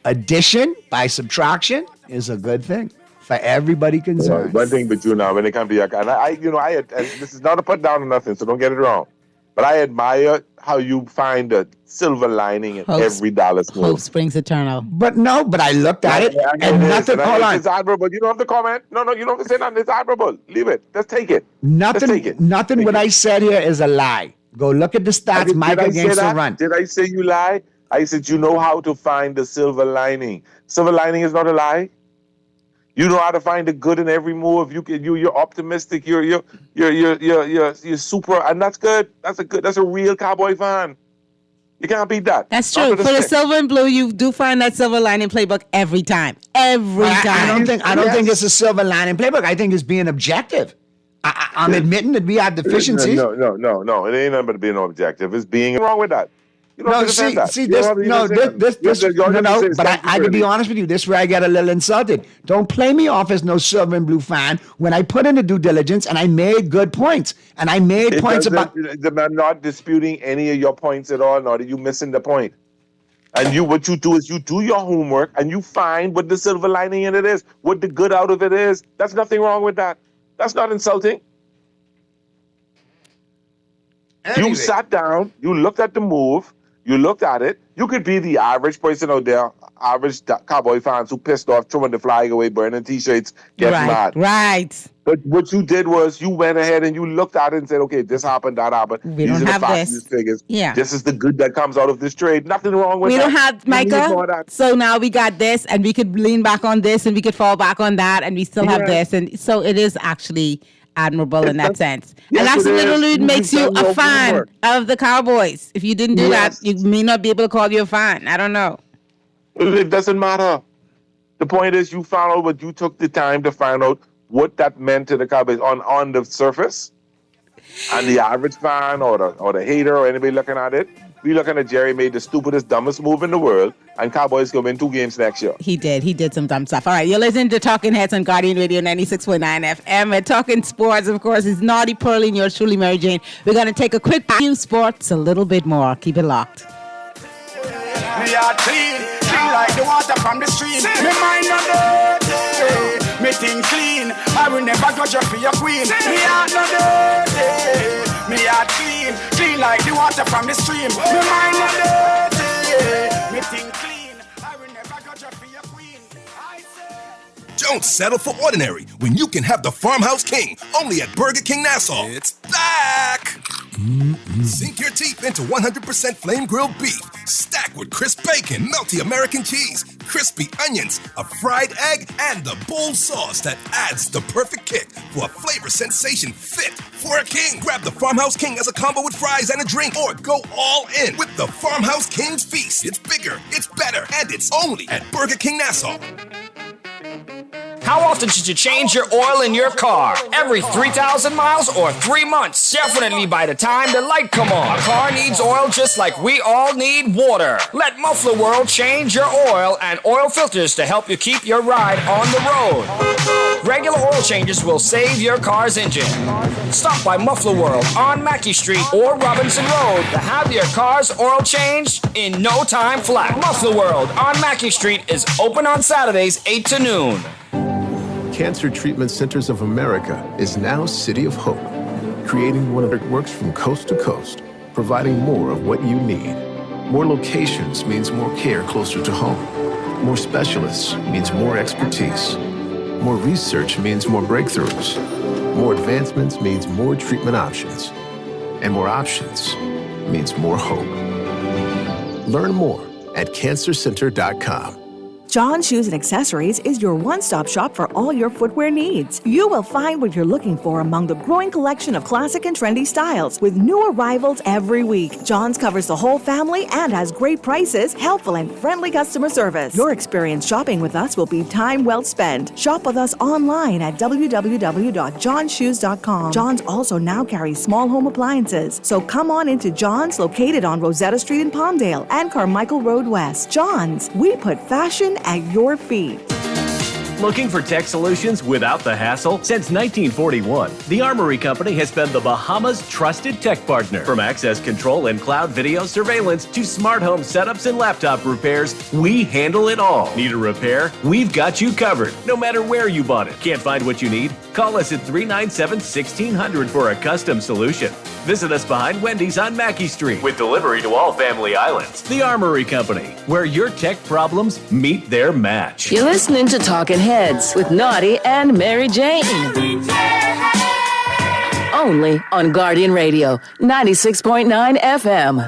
addition by subtraction is a good thing for everybody concerned. One thing, but when it comes to your, and I this is not a put down or nothing, so don't get it wrong. But I admire how you find a silver lining in every Dallas move. Hope springs eternal. But I looked at it and nothing. Hold on. It's admirable. You don't have to comment. No, you don't have to say nothing. It's admirable. Leave it. Just take it. Nothing what I said here is a lie. Go look at the stats, Micah against the run. Did I say you lie? I said you know how to find the silver lining. Silver lining is not a lie. You know how to find the good in every move. You're optimistic. You're super, and that's good. That's a real Cowboy fan. You can't beat that. That's true. For the silver and blue, you do find that silver lining playbook every time. Every time. I don't think it's a silver lining playbook. I think it's being objective. I'm admitting that we have deficiencies. No. It ain't nothing but being objective. It's being wrong with that. You don't have to defend that. You this, don't have to no, even this, say that. but I can be honest with you. This is where I get a little insulted. Don't play me off as no silver and blue fan when I put in the due diligence and I made good points. And I made points about. I'm not disputing any of your points at all, nor are you missing the point. And what you do is you do your homework and you find what the silver lining in it is, what the good out of it is. There's nothing wrong with that. That's not insulting. Anyway. You sat down, you looked at the move, you looked at it. You could be the average person out there, average Cowboy fans who pissed off, throwing the flag away, burning T-shirts, getting mad. Right. But what you did was you went ahead and you looked at it and said, okay, this happened, that happened. We don't have this. These figures. Yeah. This is the good that comes out of this trade. Nothing wrong with that. We don't have, Micah, so now we got this and we could lean back on this and we could fall back on that and we still have this. And so it is actually admirable in that sense. Yes, and that's literally you makes you a fan homework. of the Cowboys. If you didn't do that, you may not be able to call you a fan. I don't know. It doesn't matter. The point is you found out what you took the time to find out what that meant to the Cowboys on the surface. And the average fan or the hater or anybody looking at it, we looking at Jerry made the stupidest, dumbest move in the world, and Cowboys go win 2 games next year. He did some dumb stuff. All right, you're listening to Talking Heads on Guardian Radio 96.9 FM. We're talking sports, of course. It's Naughty Pearly and yours truly, Mary Jane. We're going to take a quick few sports, a little bit more. Keep it locked. Me heart clean like the water from the stream. Me mind no dirty, me think clean. I will never grudge you for your queen. Me heart no dirty, me heart clean like the water from the stream. Me mind no dirty, me think clean. I will never grudge you for your queen. Don't settle for ordinary when you can have the Farmhouse King only at Burger King Nassau. It's back! Sink your teeth into 100% flame grilled beef, stacked with crisp bacon, melty American cheese, crispy onions, a fried egg, and the bold sauce that adds the perfect kick for a flavor sensation fit for a king. Grab the Farmhouse King as a combo with fries and a drink, or go all in with the Farmhouse King's Feast. It's bigger, it's better, and it's only at Burger King Nassau. How often should you change your oil in your car? Every 3,000 miles or 3 months? Definitely by the time the light come on. A car needs oil just like we all need water. Let Muffler World change your oil and oil filters to help you keep your ride on the road. Regular oil changes will save your car's engine. Stop by Muffler World on Mackey Street or Robinson Road to have your car's oil changed in no time flat. Muffler World on Mackey Street is open on Saturdays 8 to noon. Cancer Treatment Centers of America is now City of Hope, creating one of their works from coast to coast, providing more of what you need. More locations means more care closer to home. More specialists means more expertise. More research means more breakthroughs. More advancements means more treatment options. And more options means more hope. Learn more at cancercenter.com. John Shoes and Accessories is your one-stop shop for all your footwear needs. You will find what you're looking for among the growing collection of classic and trendy styles with new arrivals every week. John's covers the whole family and has great prices, helpful and friendly customer service. Your experience shopping with us will be time well spent. Shop with us online at www.johnshoes.com. John's also now carries small home appliances, so come on into John's, located on Rosetta Street in Palmdale and Carmichael Road West. John's, we put fashion at your feet. Looking for tech solutions without the hassle? Since 1941, the Armory Company has been the Bahamas' trusted tech partner. From access control and cloud video surveillance to smart home setups and laptop repairs, we handle it all. Need a repair? We've got you covered, no matter where you bought it. Can't find what you need? Call us at 397-1600 for a custom solution. Visit us behind Wendy's on Mackey Street with delivery to all Family Islands. The Armory Company, where your tech problems meet their match. You're listening to Talking Heads with Naughty and Mary Jane. Only on Guardian Radio 96.9 FM.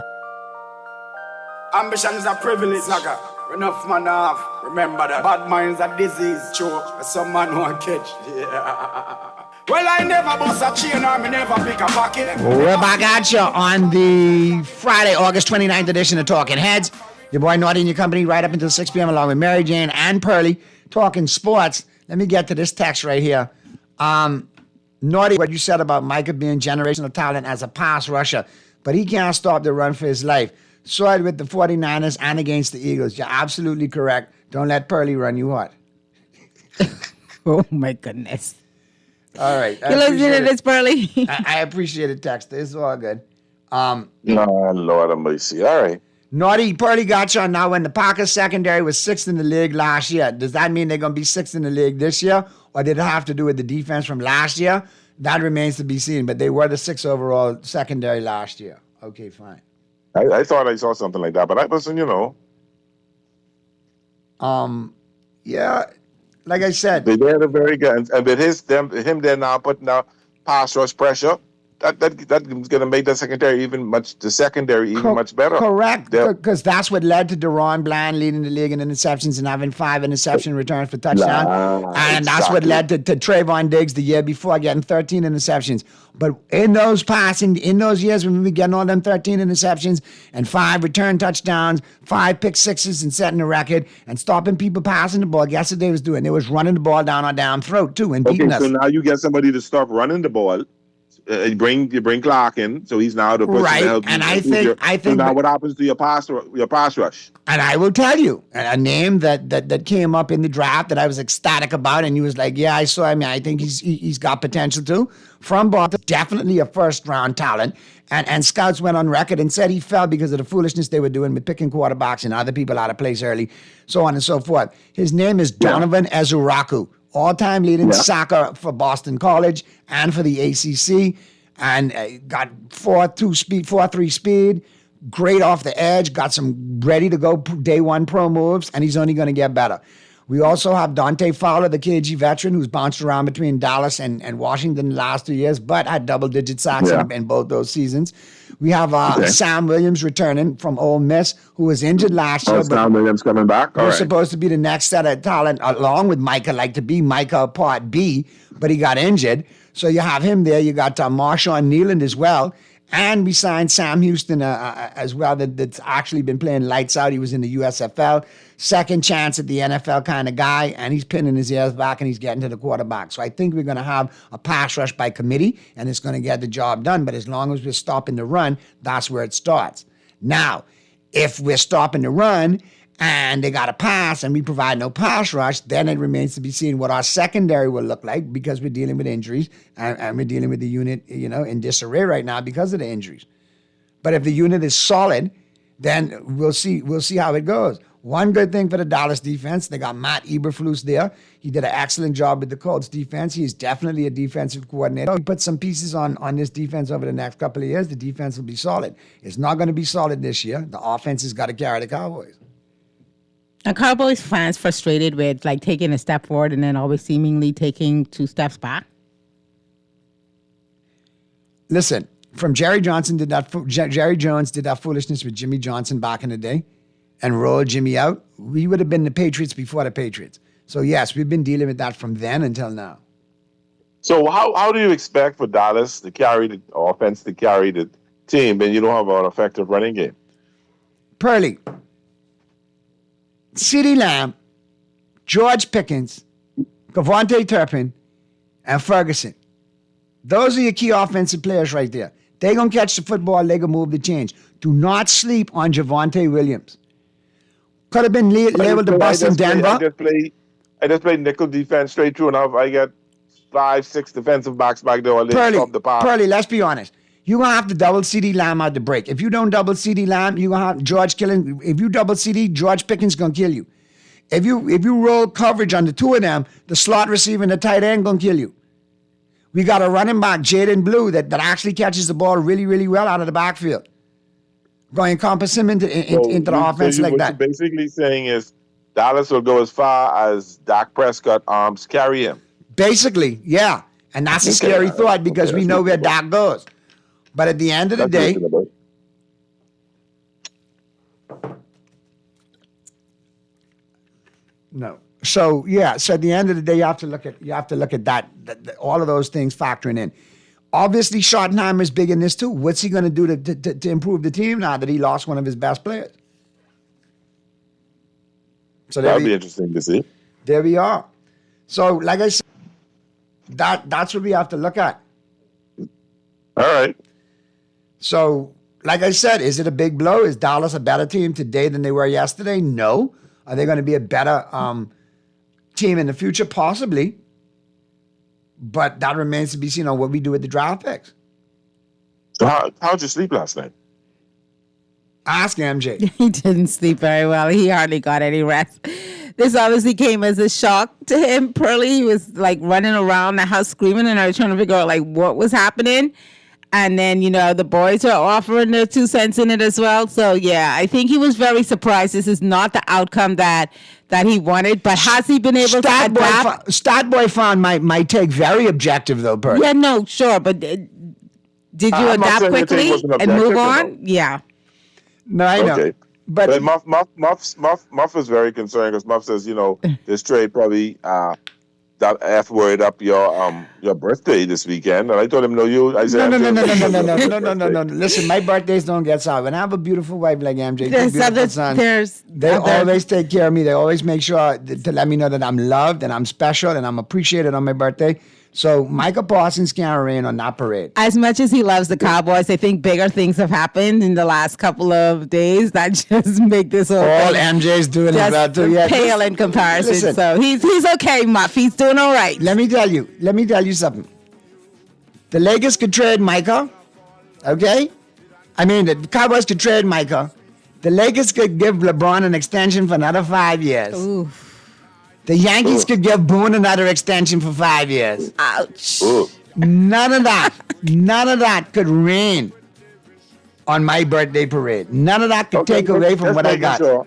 Ambition is a privilege, nigga. Enough man off. Remember that bad minds are disease, choke. Some man won't catch. Yeah. Well, I never bust a chain or me never pick a pocket. We're back at you on the Friday, August 29th edition of Talking Heads. Your boy Naughty and your company right up until 6 p.m. along with Mary Jane and Pearly talking sports. Let me get to this text right here. Naughty, what you said about Micah being generational talent as a pass rusher, but he can't stop the run for his life. Saw it with the 49ers and against the Eagles. You're absolutely correct. Don't let Pearly run you hot. Oh, my goodness. All right. You listening to this, Pearly? I appreciate it, Tex. It's all good. No, Lord have mercy. All right. Naughty, Pearly got you on now. When the Packers secondary was 6th in the league last year, does that mean they're going to be 6th in the league this year? Or did it have to do with the defense from last year? That remains to be seen. But they were the 6th overall secondary last year. Okay, fine. I thought I saw something like that, but I wasn't, Yeah, like I said. They had a very good, and with him there now putting out pass rush pressure, that's going to make the secondary even much better. Correct, because that's what led to Deron Bland leading the league in interceptions and having 5 interception returns for touchdowns. And that's what led to Trayvon Diggs the year before getting 13 interceptions. But in those years when we were getting all them 13 interceptions and 5 return touchdowns, 5 pick sixes and setting the record and stopping people passing the ball, guess what they was doing? They was running the ball down our damn throat too and beating us. So now you get somebody to stop running the ball. You bring Clark in, so he's now the person to help you. And I think so now what happens to your pass rush? And I will tell you a name that came up in the draft that I was ecstatic about, and he was like, "Yeah, I saw him. I think he's got potential too." From Boston, definitely a first round talent. And scouts went on record and said he fell because of the foolishness they were doing with picking quarterbacks and other people out of place early, so on and so forth. His name is Donovan Ezuraku. All-time leading sacker for Boston College and for the ACC, and got 4.3 speed, great off the edge, got some ready-to-go day one pro moves, and he's only going to get better. We also have Dante Fowler, the KG veteran, who's bounced around between Dallas and Washington the last 2 years, but had double-digit sacks in both those seasons. We have Sam Williams returning from Ole Miss, who was injured last year. Sam Williams coming back? He was supposed to be the next set of talent, along with Micah Part B, but he got injured. So you have him there. You got Marshawn Nealand as well. And we signed Sam Houston as well, that's actually been playing lights out. He was in the USFL. Second chance at the NFL kind of guy, and he's pinning his ears back and he's getting to the quarterback. So I think we're going to have a pass rush by committee, and it's going to get the job done. But as long as we're stopping the run, that's where it starts. Now, if we're stopping the run and they got to pass and we provide no pass rush, then it remains to be seen what our secondary will look like, because we're dealing with injuries and we're dealing with the unit, in disarray right now because of the injuries. But if the unit is solid, then we'll see how it goes. One good thing for the Dallas defense, they got Matt Eberflus there. He did an excellent job with the Colts defense. He's definitely a defensive coordinator. He put some pieces on this defense over the next couple of years. The defense will be solid. It's not going to be solid this year. The offense has got to carry the Cowboys. Are Cowboys fans frustrated with taking a step forward and then always seemingly taking 2 steps back? Listen, from Jerry Jones did that foolishness with Jimmy Johnson back in the day and rolled Jimmy out. We would have been the Patriots before the Patriots. So yes, we've been dealing with that from then until now. So how do you expect for Dallas to carry the offense, to carry the team, when you don't have an effective running game? Pearly, CeeDee Lamb, George Pickens, Kevontae Turpin, and Ferguson. Those are your key offensive players right there. They're going to catch the football. They're going to move the change. Do not sleep on Javonte Williams. Could have been labeled the bust in Denver. I just played nickel defense straight through, and I get 5-6 defensive backs back there. They stop the pass. Pearly, let's be honest. You're going to have to double CeeDee Lamb out the break. If you don't double CeeDee Lamb, you're going to have George killing. If you double CeeDee, George Pickens going to kill you. If you roll coverage on the two of them, the slot receiver and the tight end going to kill you. We got a running back, Jaden Blue, that actually catches the ball really, really well out of the backfield. Going to encompass him into the offense like that. What you're basically saying is Dallas will go as far as Dak Prescott arms carry him. Basically, yeah. And that's a scary thought because we know where Dak goes. But at the end of the day, no. So at the end of the day, you have to look at that all of those things factoring in. Obviously, Schottenheimer is big in this too. What's he going to do to improve the team now that he lost one of his best players? So that'll be interesting to see. There we are. So, like I said, that's what we have to look at. All right. So, like I said, is it a big blow? Is Dallas a better team today than they were yesterday? No. Are they going to be a better team in the future? Possibly. But that remains to be seen on what we do with the draft picks. So how'd you sleep last night? Ask MJ. He didn't sleep very well. He hardly got any rest. This obviously came as a shock to him. Pearlie was like running around the house screaming, and I was trying to figure out like what was happening. And then, the boys are offering their 2 cents in it as well. So, yeah, I think he was very surprised. This is not the outcome that he wanted. But has he been able to adapt? Statboy found my take very objective, though, Pearlie. Yeah, no, sure. But did you adapt quickly and move on? Yeah. No, I know. Okay. But Muff was very concerned because Muff says, this trade probably that F word up your birthday this weekend. And I told him, no. Listen, my birthdays don't get sour. When I have a beautiful wife like MJ, they always take care of me. They always make sure to let me know that I'm loved and I'm special and I'm appreciated on my birthday. So Micah Parsons can't rain on that parade. As much as he loves the Cowboys, I think bigger things have happened in the last couple of days that just make this whole all thing MJ's doing is about to pale in comparison. Listen, so he's okay, Muff. He's doing all right. Let me tell you something. The Lakers could trade Micah, okay? I mean, the Cowboys could trade Micah. The Lakers could give LeBron an extension for another 5 years. Ooh. The Yankees could give Boone another extension for 5 years. Ouch. Ooh. None of that could rain on my birthday parade. None of that could take away from what I got. Sure.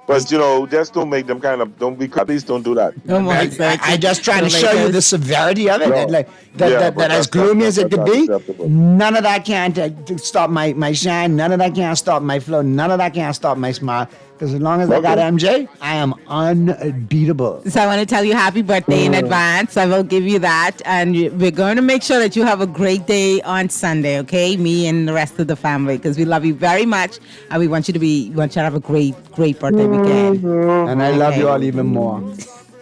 But, just don't make them don't be, please don't do that. I just trying to show you the severity of it. That as gloomy as it could be, none of that can stop my shine. None of that can stop my flow. None of that can stop my smile. Because as long as I got MJ, I am unbeatable. So I want to tell you happy birthday in advance. I will give you that. And we're going to make sure that you have a great day on Sunday, okay? Me and the rest of the family. Because we love you very much. And we want you to have a great birthday weekend. And I love you all even more.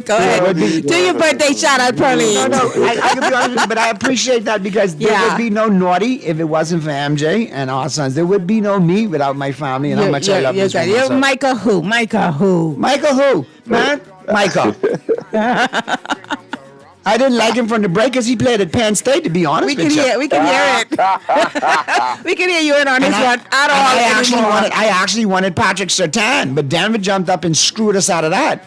Go ahead. Do your birthday shout out, Pearlie. No. I can be honest with you, but I appreciate that because there would be no Naughty if it wasn't for MJ and our sons. There would be no me without my family and how much I love this woman. You're Micah who? Micah who, man? Micah. I didn't like him from the break because he played at Penn State, to be honest with you. We can hear it. We can hear you in on this one at all. I actually wanted Patrick Surtain, but Denver jumped up and screwed us out of that.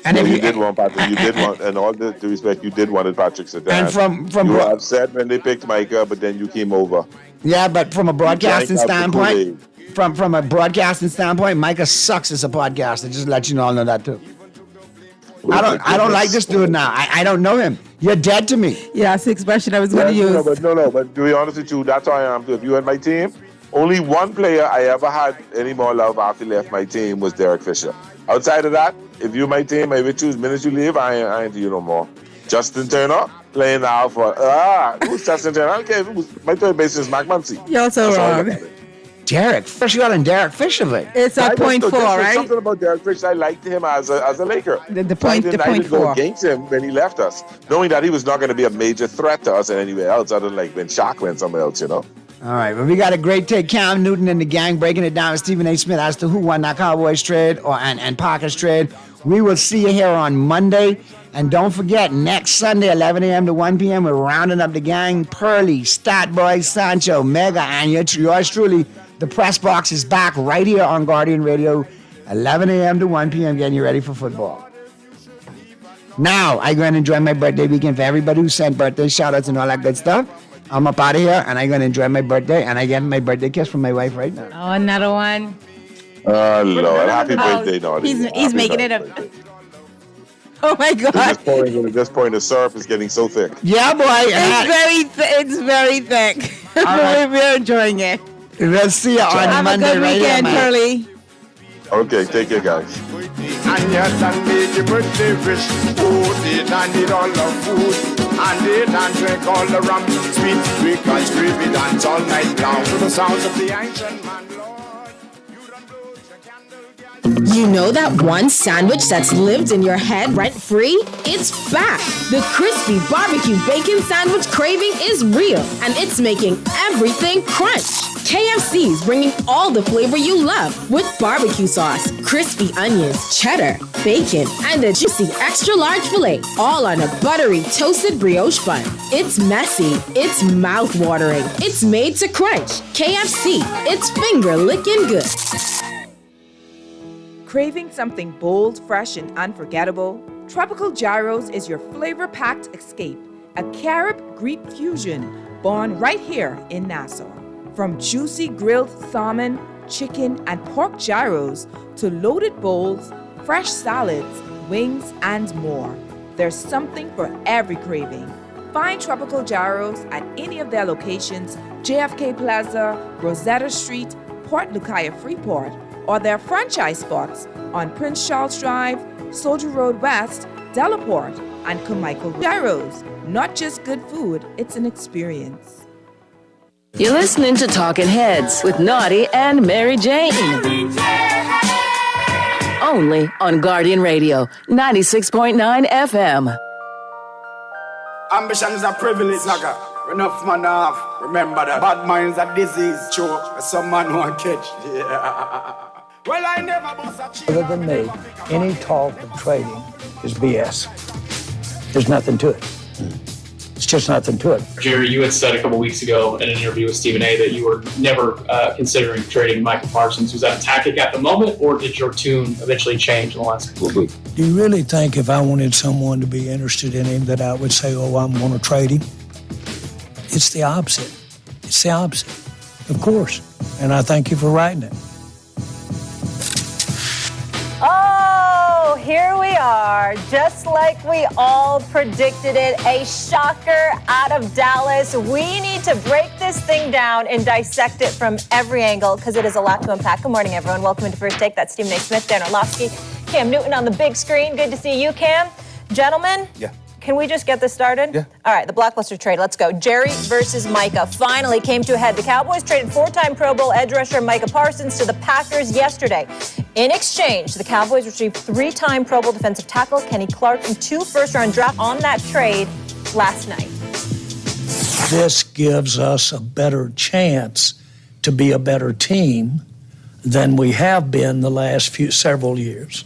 And you did want Patrick. And all due respect, you did want Patrick Surtain. And from you were upset when they picked Micah, but then you came over. Yeah, but from a broadcasting standpoint, Micah sucks as a podcaster. Just to let you all know that too. I don't like this dude now. I don't know him. You're dead to me. Yeah, that's the expression I was going to use. But to be honest with you, that's how I am too. If you had my team, only one player I ever had any more love after he left my team was Derek Fisher. Outside of that, if you're my team, I would choose minutes you leave, I ain't to you no more. Justin Turner, playing now for, who's Justin Turner? I don't care if it was, my third base is Mac Muncy. You're also wrong. Derek Fisher and Derek Fisher. It's a .4, right? Something about Derek Fisher, I liked him as a Laker. The point, I didn't go against him when he left us, knowing that he was not going to be a major threat to us anywhere else other than like when Shaq went somewhere else, All right, well, we got a great take. Cam Newton and the gang breaking it down with Stephen A. Smith as to who won that Cowboys trade and Parker's trade. We will see you here on Monday. And don't forget, next Sunday, 11 a.m. to 1 p.m., we're rounding up the gang. Pearlie, Statboy, Sancho, Mega, and yours truly. The press box is back right here on Guardian Radio, 11 a.m. to 1 p.m., getting you ready for football. Now, I'm going to enjoy my birthday weekend for everybody who sent birthday shout-outs and all that good stuff. I'm up out of here, and I'm going to enjoy my birthday, and I get my birthday kiss from my wife right now. Oh, another one. Oh, Lord. Happy birthday, Naughty. He's making it up. Oh, my God. At this point, the syrup is getting so thick. Yeah, boy. It's very thick. Right. We're enjoying it. We'll see you on Monday. Have a good weekend, Pearlie. Okay, take care, guys. And yes, and make your birthday wish. Food it and eat all the food. And eat and drink all the rum. Sweet, because gravy dance all night long. To the sounds of the ancient man, Lord. You know that one sandwich that's lived in your head rent-free? It's back! The crispy barbecue bacon sandwich craving is real, and it's making everything crunch. KFC's bringing all the flavor you love with barbecue sauce, crispy onions, cheddar, bacon, and a juicy extra large filet, all on a buttery toasted brioche bun. It's messy, it's mouth-watering, it's made to crunch. KFC, it's finger-licking good. Craving something bold, fresh, and unforgettable? Tropical Gyros is your flavor-packed escape, a Carib-Greek fusion born right here in Nassau. From juicy grilled salmon, chicken, and pork gyros to loaded bowls, fresh salads, wings, and more. There's something for every craving. Find Tropical Gyros at any of their locations, JFK Plaza, Rosetta Street, Port Lucaya Freeport, or their franchise spots on Prince Charles Drive, Soldier Road West, Delaport, and Carmichael. Gyros, not just good food, it's an experience. You're listening to Talking Heads with Naughty and Mary Jane. Only on Guardian Radio, 96.9 FM. Ambition is a privilege, nigga. Enough man off. Remember that bad minds are disease, choke. Some man won't catch. Yeah. Well, I never was a cheat. Other than me, any talk of trading is BS. There's nothing to it. It's just nothing to it. Jerry, you had said a couple weeks ago in an interview with Stephen A. that you were never considering trading Micah Parsons. Was that a tactic at the moment, or did your tune eventually change in the last couple of weeks? Do you really think if I wanted someone to be interested in him that I would say, oh, I'm going to trade him? It's the opposite. It's the opposite, of course. And I thank you for writing it. Oh, here we are, just like we all predicted it, a shocker out of Dallas. We need to break this thing down and dissect it from every angle because it is a lot to unpack. Good morning, everyone. Welcome into First Take. That's Stephen A. Smith, Dan Orlovsky, Cam Newton on the big screen. Good to see you, Cam. Gentlemen? Yeah. Can we just get this started? Yeah. All right, the blockbuster trade. Let's go. Jerry versus Micah finally came to a head. The Cowboys traded four-time Pro Bowl edge rusher Micah Parsons to the Packers yesterday. In exchange, the Cowboys received three-time Pro Bowl defensive tackle Kenny Clark and 2 first-round drafts on that trade last night. This gives us a better chance to be a better team than we have been the last several years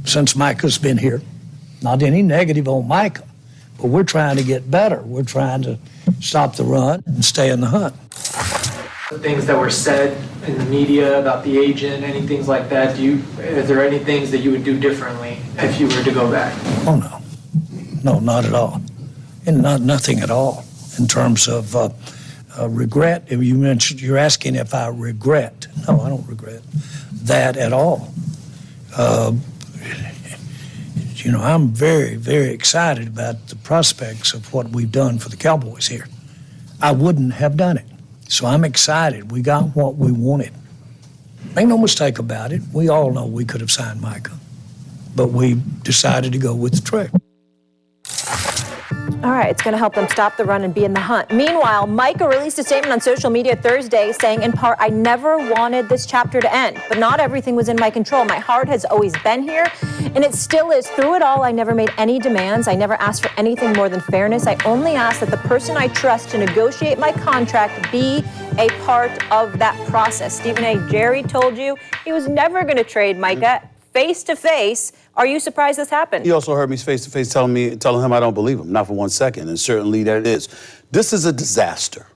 since Micah's been here. Not any negative on Micah, but we're trying to get better. We're trying to stop the run and stay in the hunt. The things that were said in the media about the agent, any things like that, is there any things that you would do differently if you were to go back? Oh, no. No, not at all. And nothing at all in terms of regret. You mentioned, you're asking if I regret. No, I don't regret that at all. I'm very, very excited about the prospects of what we've done for the Cowboys here. I wouldn't have done it. So I'm excited. We got what we wanted. Make no mistake about it. We all know we could have signed Micah, but we decided to go with the trade. All right, it's going to help them stop the run and be in the hunt. Meanwhile, Micah released a statement on social media Thursday saying, in part, I never wanted this chapter to end, but not everything was in my control. My heart has always been here, and it still is. Through it all, I never made any demands. I never asked for anything more than fairness. I only asked that the person I trust to negotiate my contract be a part of that process. Stephen A. Jerry told you he was never going to trade Micah face to face. Are you surprised this happened? He also heard me face to face telling him I don't believe him, not for 1 second, and certainly that is. This is a disaster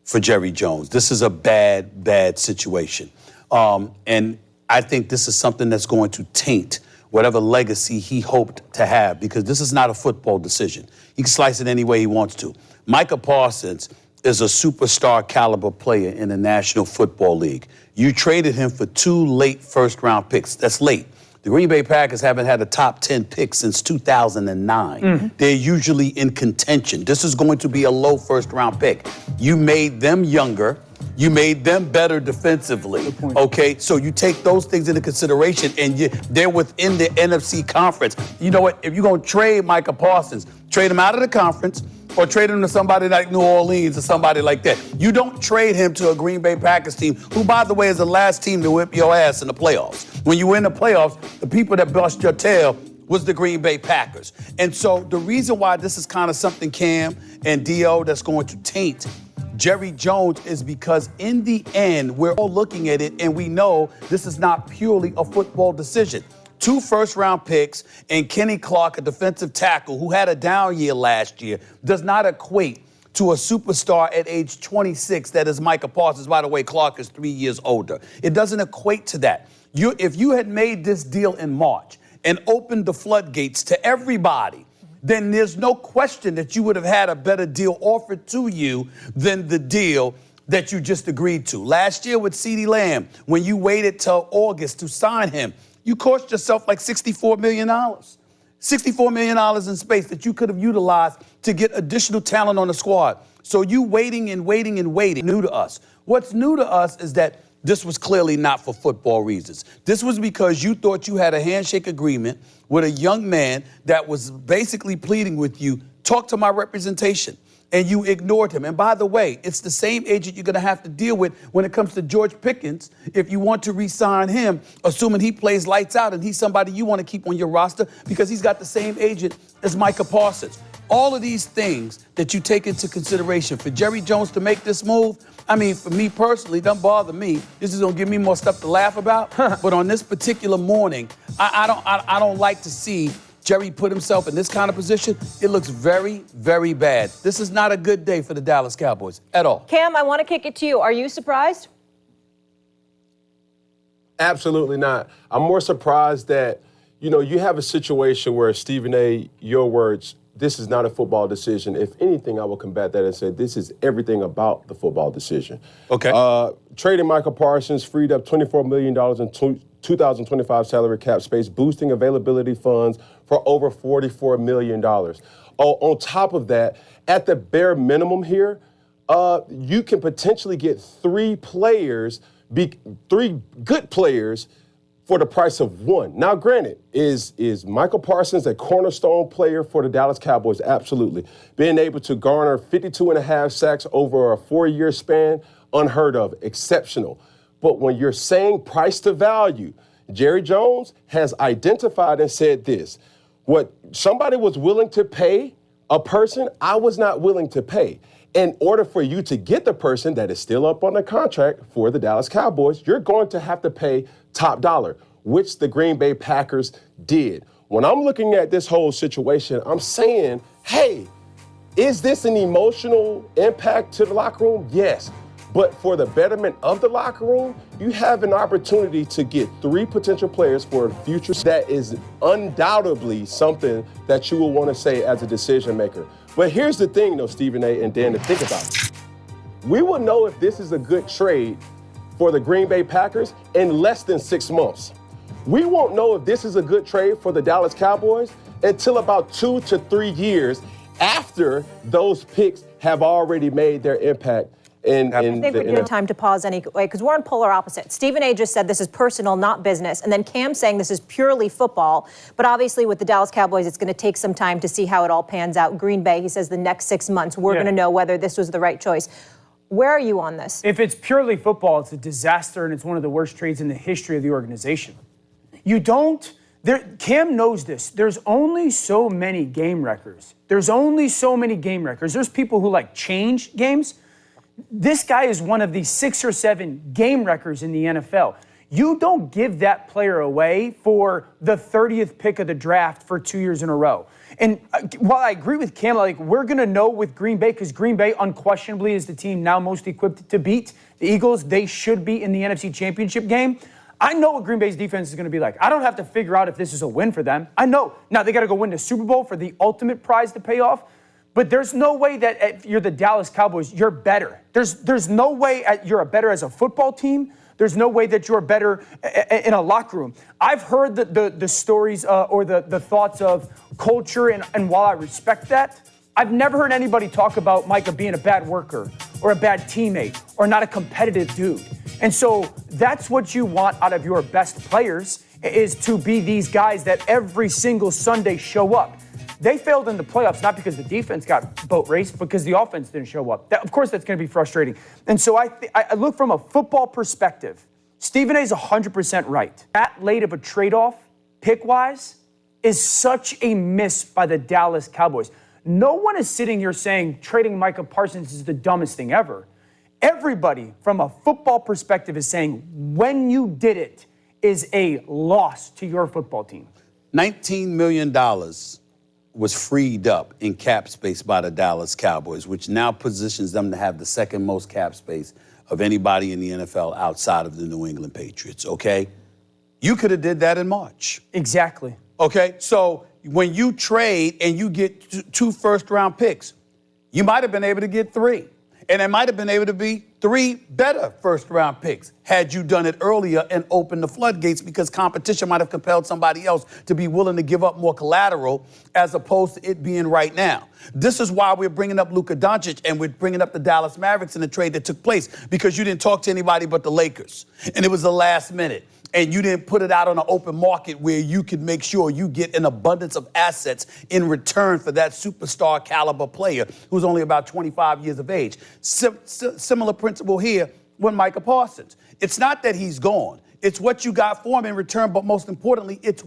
for Jerry Jones. This is a bad, bad situation. And I think this is something that's going to taint whatever legacy he hoped to have, because this is not a football decision. He can slice it any way he wants to. Micah Parsons is a superstar caliber player in the National Football League. You traded him for 2 late first-round picks. That's late. The Green Bay Packers haven't had a top 10 pick since 2009. Mm-hmm. They're usually in contention. This is going to be a low first-round pick. You made them younger. You made them better defensively. Okay, so you take those things into consideration, and they're within the NFC conference. You know what? If you're going to trade Micah Parsons, trade him out of the conference, or trade him to somebody like New Orleans or somebody like that. You don't trade him to a Green Bay Packers team, who, by the way, is the last team to whip your ass in the playoffs. When you win the playoffs, the people that bust your tail was the Green Bay Packers. And so the reason why this is kind of something, Cam and Dio, that's going to taint Jerry Jones is because in the end, we're all looking at it and we know this is not purely a football decision. 2 first-round picks and Kenny Clark, a defensive tackle who had a down year last year, does not equate to a superstar at age 26 that is Micah Parsons. By the way, Clark is 3 years older. It doesn't equate to that. If you had made this deal in March and opened the floodgates to everybody, then there's no question that you would have had a better deal offered to you than the deal that you just agreed to. Last year with CeeDee Lamb, when you waited till August to sign him, you cost yourself like $64 million. $64 million in space that you could have utilized to get additional talent on the squad. So you waiting and waiting and waiting. New to us. What's new to us is that this was clearly not for football reasons. This was because you thought you had a handshake agreement with a young man that was basically pleading with you, talk to my representation. And you ignored him. And by the way, it's the same agent you're going to have to deal with when it comes to George Pickens if you want to re-sign him, assuming he plays lights out and he's somebody you want to keep on your roster because he's got the same agent as Micah Parsons. All of these things that you take into consideration for Jerry Jones to make this move, I mean, for me personally, it doesn't bother me. This is going to give me more stuff to laugh about. But on this particular morning, I don't like to see Jerry put himself in this kind of position. It looks very, very bad. This is not a good day for the Dallas Cowboys at all. Cam, I want to kick it to you. Are you surprised? Absolutely not. I'm more surprised that, you have a situation where Stephen A., your words, this is not a football decision. If anything, I will combat that and say this is everything about the football decision. Okay. Trading Micah Parsons freed up $24 million in 2025 salary cap space, boosting availability funds for over $44 million. On top of that, at the bare minimum here, you can potentially get 3 good players for the price of 1. Now, granted, is Michael Parsons a cornerstone player for the Dallas Cowboys? Absolutely. Being able to garner 52.5 sacks over a 4-year span, unheard of, exceptional. But when you're saying price to value, Jerry Jones has identified and said this. What somebody was willing to pay a person, I was not willing to pay. In order for you to get the person that is still up on the contract for the Dallas Cowboys, you're going to have to pay top dollar, which the Green Bay Packers did. When I'm looking at this whole situation, I'm saying, hey, is this an emotional impact to the locker room? Yes. But for the betterment of the locker room, you have an opportunity to get 3 potential players for the future. That is undoubtedly something that you will want to say as a decision maker. But here's the thing, though, Stephen A. and Dan, to think about. We will know if this is a good trade for the Green Bay Packers in less than 6 months. We won't know if this is a good trade for the Dallas Cowboys until about 2 to 3 years after those picks have already made their impact. I think we need time to pause anyway, because we're on polar opposites. Stephen A. just said this is personal, not business. And then Cam saying this is purely football. But obviously with the Dallas Cowboys, it's going to take some time to see how it all pans out. Green Bay, he says the next 6 months, we're going to know whether this was the right choice. Where are you on this? If it's purely football, it's a disaster, and it's one of the worst trades in the history of the organization. Cam knows this. There's only so many game wreckers. There's people who change games. This guy is one of the 6 or 7 game wreckers in the NFL. You don't give that player away for the 30th pick of the draft for 2 years in a row. And while I agree with Cam, we're going to know with Green Bay, because Green Bay unquestionably is the team now most equipped to beat the Eagles. They should be in the NFC Championship game. I know what Green Bay's defense is going to be like. I don't have to figure out if this is a win for them. I know. Now, they got to go win the Super Bowl for the ultimate prize to pay off. But there's no way that if you're the Dallas Cowboys, you're better. There's no way you're better as a football team. There's no way that you're better in a locker room. I've heard the stories or the thoughts of culture, and while I respect that, I've never heard anybody talk about Micah being a bad worker or a bad teammate or not a competitive dude. And so that's what you want out of your best players, is to be these guys that every single Sunday show up. They failed in the playoffs, not because the defense got boat raced, because the offense didn't show up. Of course, that's going to be frustrating. And so I look from a football perspective. Stephen A. is 100% right. That late of a trade-off, pick-wise, is such a miss by the Dallas Cowboys. No one is sitting here saying trading Micah Parsons is the dumbest thing ever. Everybody from a football perspective is saying when you did it is a loss to your football team. $19 million was freed up in cap space by the Dallas Cowboys, which now positions them to have the second most cap space of anybody in the NFL outside of the New England Patriots, okay? You could have did that in March. Exactly. Okay, so when you trade and you get 2 first-round picks, you might have been able to get 3. And there might have been able to be 3 better first-round picks had you done it earlier and opened the floodgates, because competition might have compelled somebody else to be willing to give up more collateral as opposed to it being right now. This is why we're bringing up Luka Doncic and we're bringing up the Dallas Mavericks in the trade that took place, because you didn't talk to anybody but the Lakers. And it was the last minute. And you didn't put it out on an open market where you could make sure you get an abundance of assets in return for that superstar caliber player who's only about 25 years of age. Similar principle here with Micah Parsons. It's not that he's gone. It's what you got for him in return, but most importantly, it's